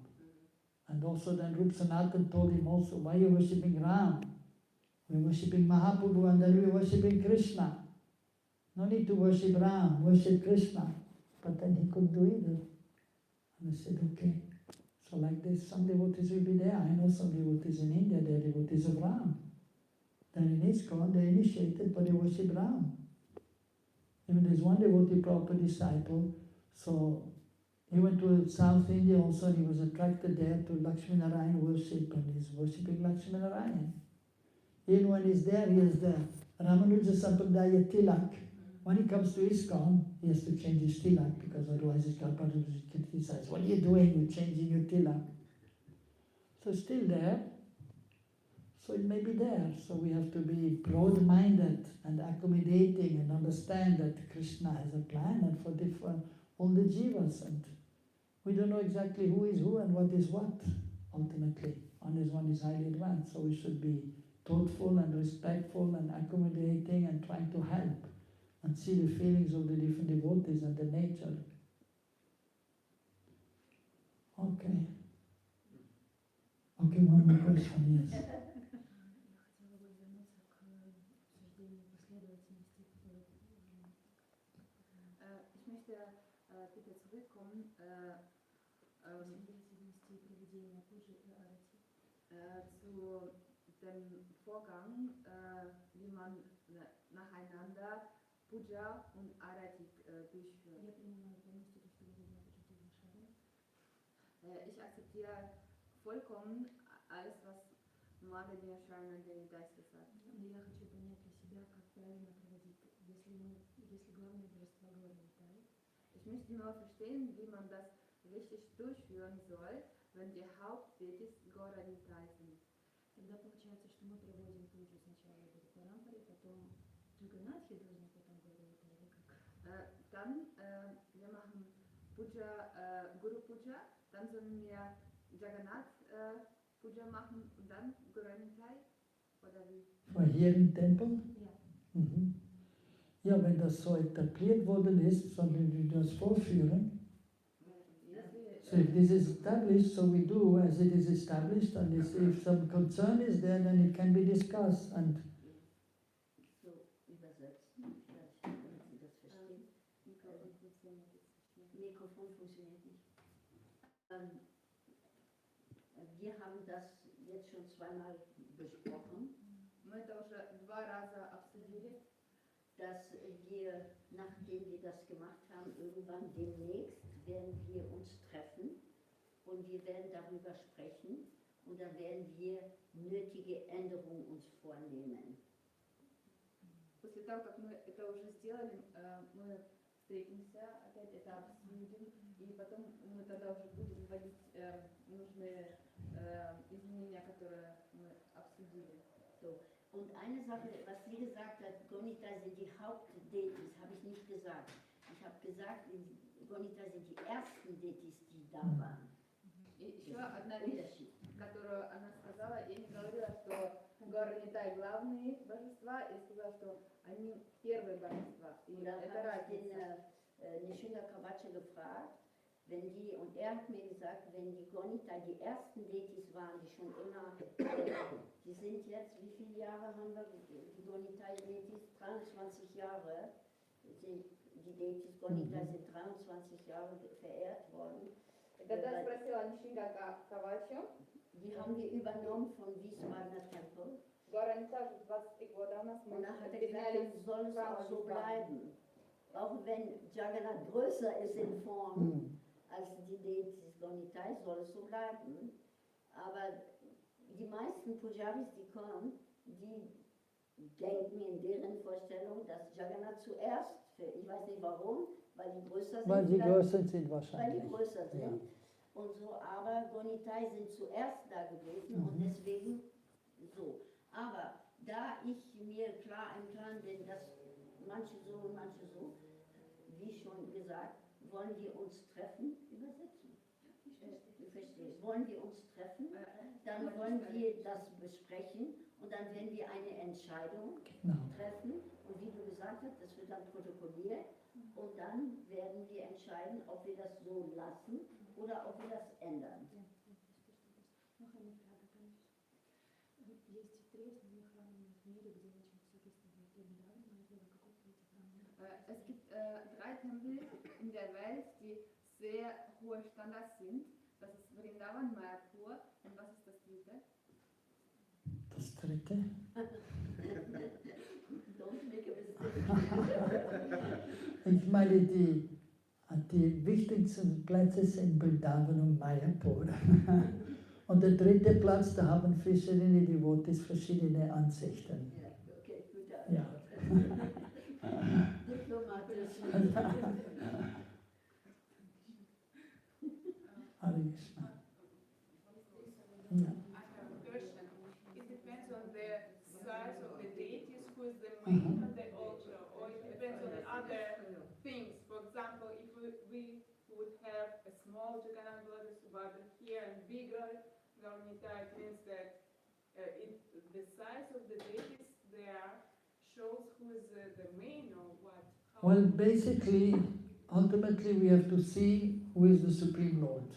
And also then Rup Sanatan told him also, why are you worshipping Ram? We're worshipping Mahaprabhu and then we're worshipping Krishna. No need to worship Ram, worship Krishna. But then he couldn't do either. And I said, okay. So So like this, some devotees will be there. I know some devotees in India, they are devotees of Ram. Then in ISKCON, they initiated, but they worship Ram. Even there's one devotee, proper disciple, so he went to South India also, and he was attracted there to Lakshmi Narayan worship, and he's worshipping Lakshmi Narayan. Even when he's there, he has the Ramanuja Sampradaya tilak. When he comes to ISKCON, he has to change his tilak, because otherwise his Kalpadu criticizes, what are you doing, you're changing your tilak? So it's still there, so it may be there. So we have to be broad-minded and accommodating and understand that Krishna has a plan and for all the jivas, and we don't know exactly who is who and what is what, ultimately. One is highly advanced, so we should be thoughtful and respectful and accommodating and trying to help and see the feelings of the different devotees and the nature. Okay. Okay, one more question, yes. Ich möchte bitte zurückkommen zu dem Vorgang, wie man nacheinander Puja und Arati durchführt. Ich akzeptiere vollkommen alles, was Madhya Sharma Devi Das gesagt hat. Ich möchte nur verstehen, wie man das richtig durchführen soll, wenn die Hauptdetis Gauranitai sind. Тогда получается, что мы проводим пуджу сначала Гуру Парампаре, потом Джаганатхи должны потом говорить, или как? Dann, wir machen Puja, Guru Puja, dann sollen wir Jagannath Puja machen und dann Gauranitai, oder wie? For here in temple? Ja. Mhm. Ja, wenn das so etabliert worden ist, sollen wir das vorführen. So if this is established, so we do as it is established, and if some concern is there, then it can be discussed. And So übersetzen, vielleicht können Sie das verstehen. Mikrofon funktioniert nicht. Wir haben das jetzt schon zweimal besprochen, Мы это уже 2 раза обсудили, dass wir, nachdem wir das gemacht haben, irgendwann demnächst werden wir uns treffen und wir werden darüber sprechen und dann werden wir nötige Änderungen uns vornehmen. после того, как мы это уже сделали, мы встретимся, опять это обсудим, и потом мы тогда уже будем вводить нужные изменения, которые мы обсудили. So. Und eine Sache, was sie gesagt hat, Gonita sind die Hauptdetis, habe ich nicht gesagt. Ich habe gesagt, Gonita sind die ersten Detis, die da waren. И еще одна вещь, которую она сказала, я не говорила, что Gauranitai главные божества, я сказала, что они первые божества. И Und dann это habe ich разница. den Nishinga Kavacha gefragt, wenn die, und er hat mir gesagt, wenn die Gonita die ersten Detis waren, die schon immer, die sind jetzt, wie viele Jahre haben wir, die Gonita-Detis? 23 Jahre, die Detis Gonita sind 23 Jahre verehrt worden. Когда я спросила Нишинга Кавачу, Die haben wir übernommen von Wiesbadener Tempel. Gauranitai уже 23 года у нас, мы Und dann hat er gesagt, dann soll es auch so bleiben. Auch wenn Jagannath größer ist in Form als die Detis Gonitai, soll es so bleiben. Aber die meisten Pujaris, die kommen, die denken in deren Vorstellung, dass Jagannath zuerst, ich weiß nicht warum, weil die größer sind. weil sie größer sind Weil wahrscheinlich. die größer sind. Ja. Und so, aber Gonitai sind zuerst da gewesen und deswegen so. Aber da ich mir klar im Klaren bin, dass manche so und manche so, wie schon gesagt, wollen wir uns treffen, übersetzen. Du verstehst, wollen wir uns treffen, dann wollen wir das besprechen und dann werden wir eine Entscheidung treffen. Und wie du gesagt hast, das wird dann protokolliert und dann werden wir entscheiden, ob wir das so lassen oder ob wir das ändern. Noch eine Frage, kann ich? Есть 3 основных храма в мире, где очень высокий стандарт Вриндавана, или какой-то эти храмы? Es gibt 3 Tempel in der Welt, die sehr hohe Standards sind. Das ist Vrindavan. Vrindavan, Mayapur. Und was ist das dritte? Das dritte? Don't make a mistake. Ich meine, die wichtigsten Plätze sind Vrindavan und Mayapur. Und der dritte Platz, da haben verschiedene Devotees verschiedene Ansichten. Ja, okay, gute Ja. Antwort. Diplomatisch. Hare Krishna. Ja. I have a question. It depends on the size of the deities who is the main of the altar, or it depends on other things. For example, if we would have a small Jagannath Baladev Subhadra here and bigger Gaunita, it means that the size of the deities there shows who is the main or what. How Well, basically, ultimately we have to see who is the Supreme Lord.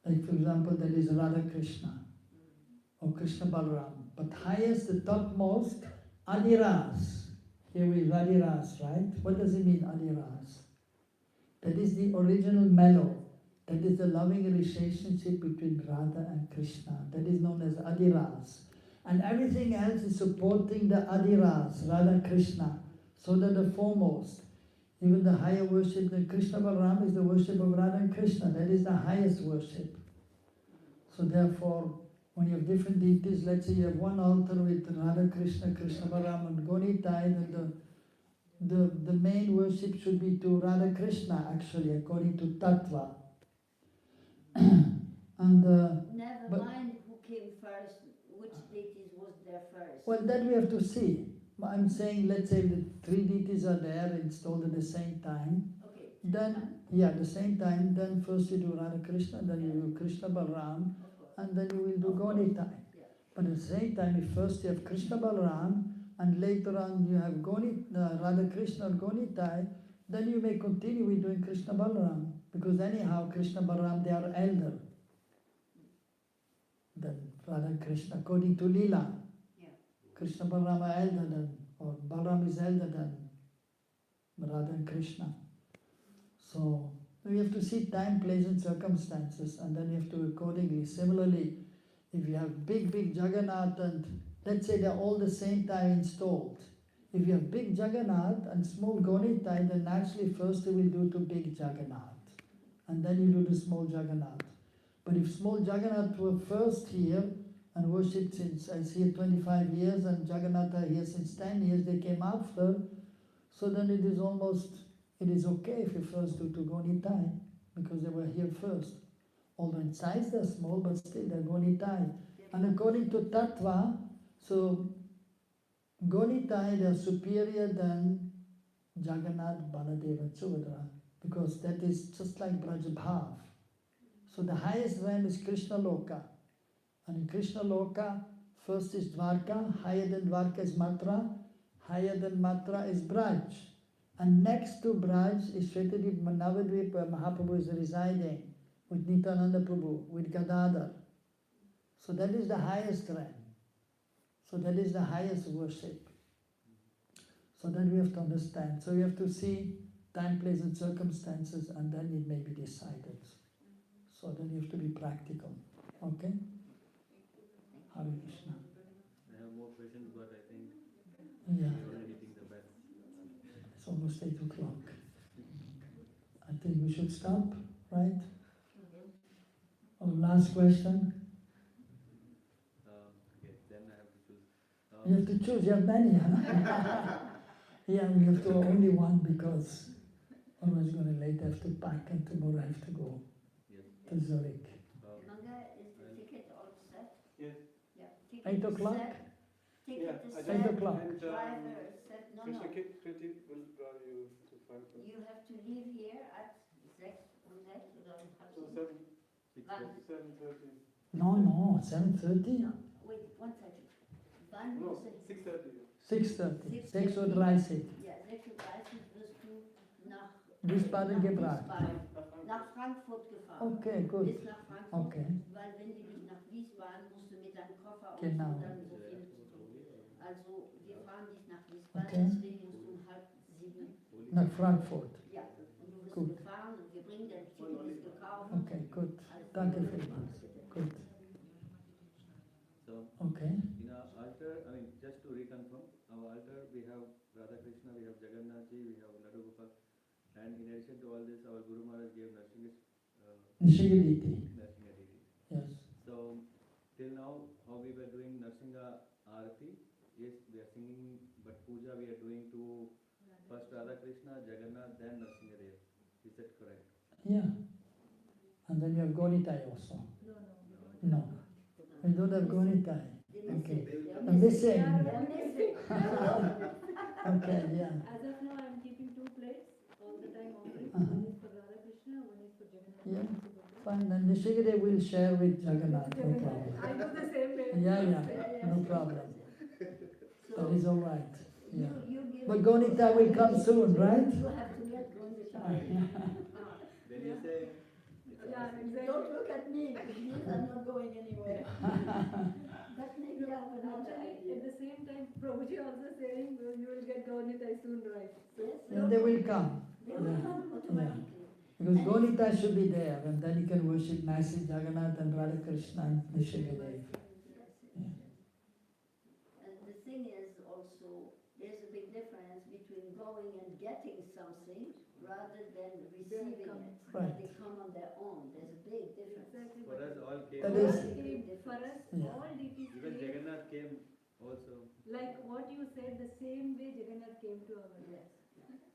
Like for example, there is Radha Krishna or Krishna Balaram. But highest, the topmost, Adiras. Here we Adiras, right? What does it mean, Adiras? That is the original mellow. That is the loving relationship between Radha and Krishna. That is known as Adiras. And everything else is supporting the Adiras, Radha Krishna. So that the foremost, even the higher worship than Krishna Balaram is the worship of Radha and Krishna. That is the highest worship. So therefore, when you have different deities, let's say you have one altar with Radha Krishna, Krishna Balaram and Gonitai, then the main worship should be to Radha Krishna actually, according to Tattva. And Never mind who came first, which deities was there first. well, that we have to see. I'm saying, let's say the three deities are there installed at the same time. Okay. Then, yeah, the same time, then first you do Radha Krishna, then you do Krishna Balaram, Of course. and then you will do Gonitai. Yeah. But at the same time, if first you have Krishna Balaram, and later on you have Radha Krishna or Gonitai, then you may continue with doing Krishna Balaram. Because anyhow, Krishna Balaram, they are elder than Radha Krishna, according to Leela. Yeah. Krishna Balaram are elder than, or Balaram is elder than Radha and Krishna. So we have to see time, place and circumstances, and then you have to accordingly. Similarly, if you have big Jagannath and let's say they're all the same time installed. If you have big Jagannath and small Gonitai, then naturally first you will do to big Jagannath. And then you do the small Jagannath. But if small Jagannath were first here and worshipped since, I see 25 years, and Jagannath are here since 10 years, they came after, so then it is okay if you first do to Gonitai, because they were here first. Although in size they're small, but still they're Gonitai. And according to Tattva, so Gonitai, they are superior than Jagannath, Baladeva, and Subhadra, because that is just like Brajabhav. So the highest realm is Krishna Loka. And in Krishna Loka, first is Dwarka, higher than Dwarka is Mathura, higher than Mathura is Braj. And next to Braj is Shvetadip Navadvip, where Mahaprabhu is residing, with Nityananda Prabhu, with Gadadhar. So that is the highest realm. So that is the highest worship. So that we have to understand. So we have to see time, place and circumstances, and then it may be decided. So then you have to be practical. Okay? Hare Krishna. I have more questions, but I think Yeah, we're already hitting the bell. it's almost 8 o'clock. I think we should stop, right? Or last question? Okay, then I have to choose. You have to choose, you have many, huh? Yeah, we have to only one because otherwise you're going to late have to pack and tomorrow I have to go Yes. to Zurich. Manga, is the ticket all set? Yes. Yeah. Ticket 8 is o'clock? set. Ticket Yeah, is I set. 8 o'clock. And Driver is set. No, Krishna no. Kriti will drive you to Frankfurt. You have to leave here at 6 or 6 or So 7:30. No, 7:30? No, wait, 1:30. Wann No, muss er? 6:30. 6:30. 6:30. Ja, 6:30 wirst du nach Wiesbaden gebracht. Wiesbaden, nach Frankfurt gefahren. Okay, gut. Bis nach Frankfurt, Okay. weil wenn die dich nach Wiesbaden musst du mit deinem Koffer und Genau. so dann so viel zu tun. Also wir fahren dich nach Wiesbaden, Okay. deswegen musst du um 6:30. Nach Frankfurt. Ja, und du wirst Gut. gefahren und wir bringen dein Ticket ist gekauft. Okay, gut. Alles Danke gut. vielmals. we have Radha Krishna, we have Jagannath Ji, we have Ladu Gopal, and in addition to all this, our Guru Maharaj gave Nishigaditi. Narsinga deity. Yes. So till now, how we were doing Narsinga Arati, yes, we are singing, but puja we are doing to first Radha Krishna, Jagannath, then Narsinga Dev. Is that correct? Yeah. And then you have Gonitai also. No. No. We don't have Gonitai. They're Okay. missing. I'm missing. They're missing. Okay, yeah. As of now, I'm keeping 2 plates all the time offering. Uh-huh. One is for Radha Krishna, one is for Jagannath. Yeah. one is for Balaram. Fine, and Nishigade will share with Jagannath, no problem. I do the same way. Yeah, no problem. So That is all right. Yeah. you give But Gonita will come soon, right? You have to get Gonita. When you say, Yeah, exactly. Don't look at me, these are not going anywhere. But maybe I have another Actually, at idea. the same time, Prabhuji also saying you will get Gaunitai soon, right? Yes, And they will come. they will come automatically. Because Gonita should be there, and then you can worship nicely Jagannath and Radha Krishna and Nishigade. And the thing is also, there's a big difference between going and getting something rather than receiving it. Right. They come on their own. There's a big difference. Exactly. for us all came, That All is- came, for us, Yeah. all deities even came, Jagannath came also. like what you said, the same way Jagannath came to our Yes.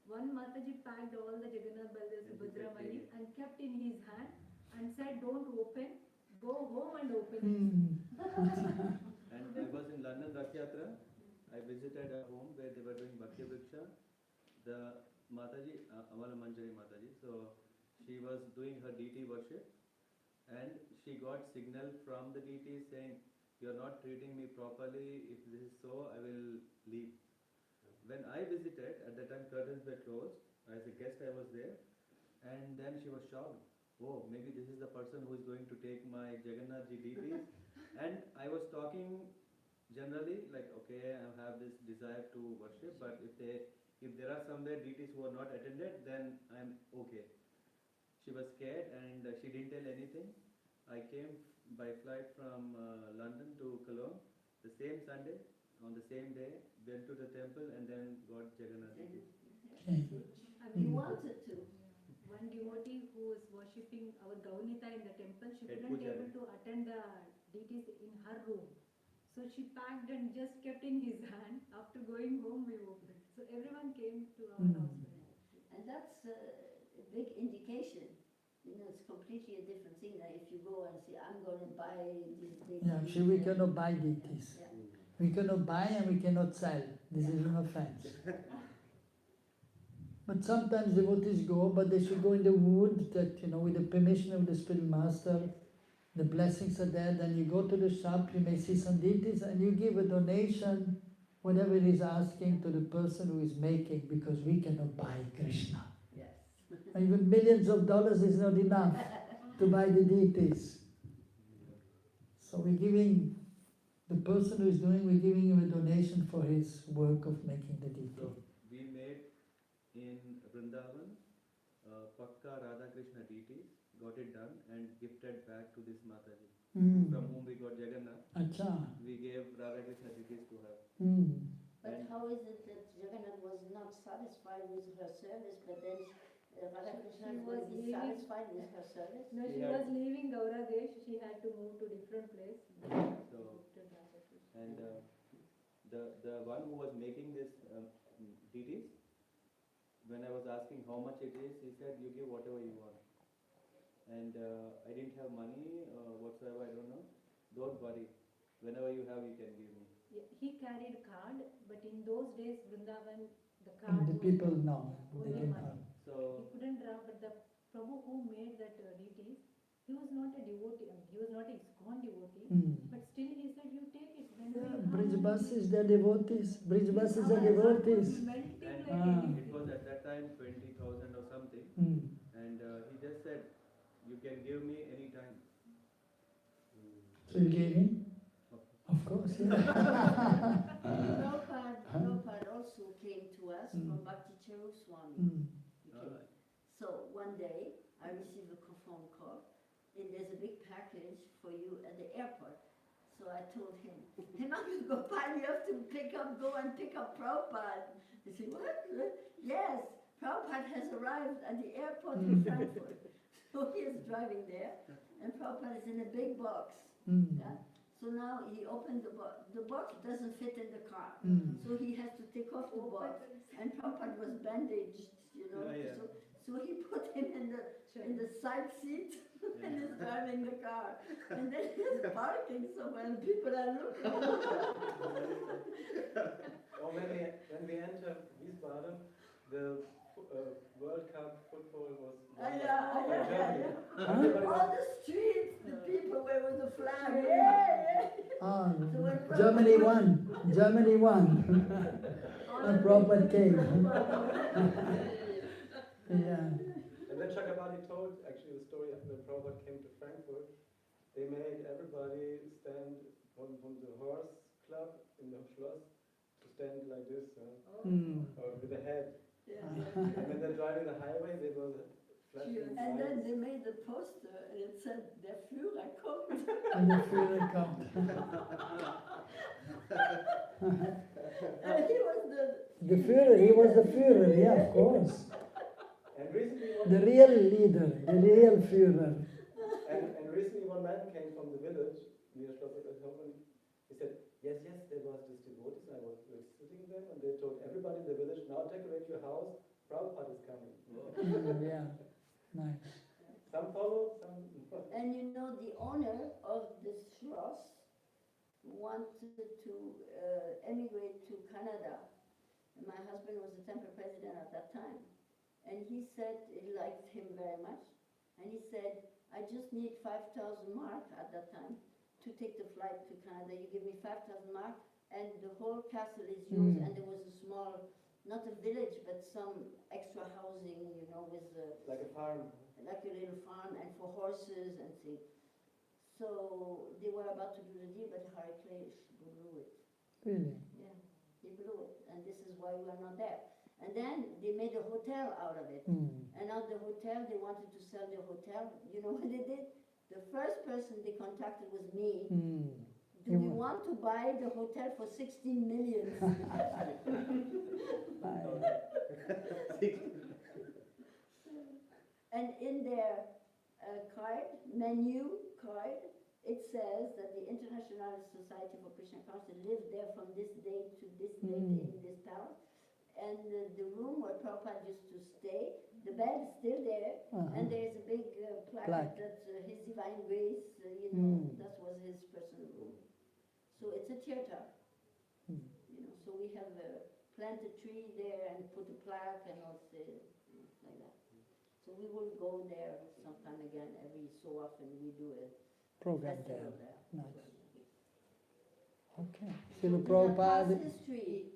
One Mataji packed all the Jagannath Baldev And he Subhadra said, money and kept in his hand and said, don't open, go home and open it. Hmm. And I was in London Rath Yatra. I visited a home where they were doing Bhakti Vriksha. The Mataji, Amala Manjari Mataji, so she was doing her deity worship and she got signal from the deity saying, you are not treating me properly, if this is so, I will leave. When I visited, at that time curtains were closed, as a guest I was there, and then she was shocked. Oh, maybe this is the person who is going to take my Jagannath Ji deities. And I was talking generally, like, okay, I have this desire to worship, but if there are somewhere deities who are not attended, then I'm okay. She was scared and she didn't tell anything. I came by flight from London to Cologne the same Sunday, on the same day, went to the temple and then got Jagannath Ji. And You Hmm. wanted to. one devotee who was worshipping our Gaunita in the temple, she Head couldn't pujari. able to attend the deities in her room. So she packed and just kept in his hand. After going home, we opened it. So everyone came to our Hmm. house. And that's a big indication. You know, it's completely a different thing than if you go and say, I'm going to buy this. Yeah, actually we cannot buy deities. Yeah. We cannot buy and we cannot sell. This is an offense. But sometimes devotees go, but they should go in the wood that, with the permission of the spirit master, the blessings are there, then you go to the shop, you may see some deities and you give a donation, whatever it is asking to the person who is making, because we cannot buy Krishna. Yes. Even millions of dollars is not enough to buy the deities. So we're giving, the person who is doing, we're giving him a donation for his work of making the deity. So we made in Vrindavan Pakka Radha Krishna deities, got it done and gifted back to this Mataji, from whom we got Jagannath. Acha. We gave Radha Krishna deities to her. But how is it that Jagannath was not satisfied with her service, but then Radha Krishna She was was leaving- satisfied with her service? No, she Yeah. was leaving Gauradesh. She had to move to different place. So, and the one who was making this deities, when I was asking how much it is, he said, you give whatever you want. And I didn't have money whatsoever, I don't know. Don't worry, whenever you have, you can give me. Yeah, he carried card, but in those days, Vrindavan, the card And the was people know, they only can money. have. So, He couldn't draw, but the Prabhu who made that deities, he was not a devotee, he was not a ISKCON devotee, but still he said, you take it. Whenever you have Brijbasis, they are devotees. Brijbasis are our heart was devotees. melting like Ah. anything. it was at that time 20,000 or something. And he just said, you can give me any time. So you gave him? Of course, yeah. Prabhupada also came to us from Bhakti Charu Swami. Okay. So one day I received a phone call, and there's a big package for you at the airport. So I told him, hey, Magnus Gopal, you have to go and pick up Prabhupada. He said, what? Yes, Prabhupada has arrived at the airport in Frankfurt. So he is driving there, and Prabhupada is in a big box. Yeah? So now he opened the box. The box doesn't fit in the car. So he has to take off the box. And Prabhupada was bandaged, you know. So he put him in the side seat and is driving the car. And then he's parking somewhere and people are looking. Or when we enter Wiesbaden, the World Cup football was won by Germany. All the streets, the people were with the flag. Yeah. So when Germany won. Germany won. A proper came. Yeah. And then Chakrabarti told actually the story of when Prabhupada came to Frankfurt. They made everybody stand from the horse club in the Schloss to stand like this, or with the head. And when they're driving the highway, they were flashing And then lights. they made the poster and it said, Der Führer kommt. And the Führer come. And he was The Führer, he was the Führer, yeah, of course. And recently, The real leader, the real Führer. and recently one man came from the village near Schloss and he said, yes, there was this devotees, and I was visiting them, and they told everybody in the village, now decorate your house, Prabhupada is coming. Yeah, nice. Some followed, some... And you know, the owner of this Schloss wanted to emigrate to Canada. And my husband was the temple president at that time. And he said he liked him very much. And he said, I just need 5,000 mark at that time to take the flight to Canada. You give me 5,000 mark and the whole castle is yours. And there was a small, not a village, but some extra housing, you know, with like a farm. like a little farm and for horses and things. So they were about to do the deal, but Hari Klesh blew it. Really? Yeah, he blew it. And this is why we are not there. And then they made a hotel out of it. And out the hotel, they wanted to sell the hotel. You know what they did? The first person they contacted was me. Do you want to buy the hotel for 16 million? And in their menu card, it says that the International Society for Krishna Council lived there from this date to this date in this palace. And the room where Prabhupada used to stay, the bed is still there, and there is a big plaque that His Divine Grace, you know, that was his personal room. So it's a theater, you know. So we have planted a tree there and put a plaque and all this, like that. So we will go there sometime again. Every so often we do a Program festival there. there. Nice. Okay. Srila Prabhupada. Past history.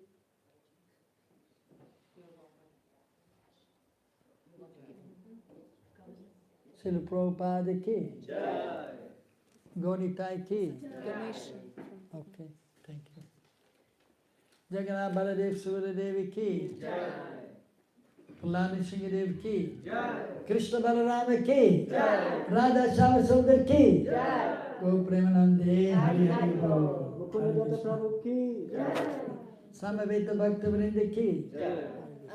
Srila Prabhupada ki. Gonitai ki. Okay, thank you. Jagannath Baladev Suradevi ki. Pulani Singhadev ki. Krishna Balarama ki. Radha Shama Sundar ki. Go Premanande Hari Hari Bol. Mukunda Prabhu ki. Samaveta Bhakta Vrinda ki. I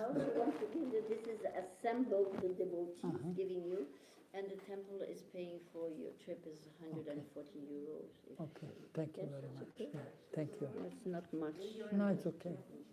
also want to give that this is assembled the devotees giving you, and the temple is paying for your trip is 140 euros. Okay, thank you very much. Yeah, thank you. It's not much. No, it's okay.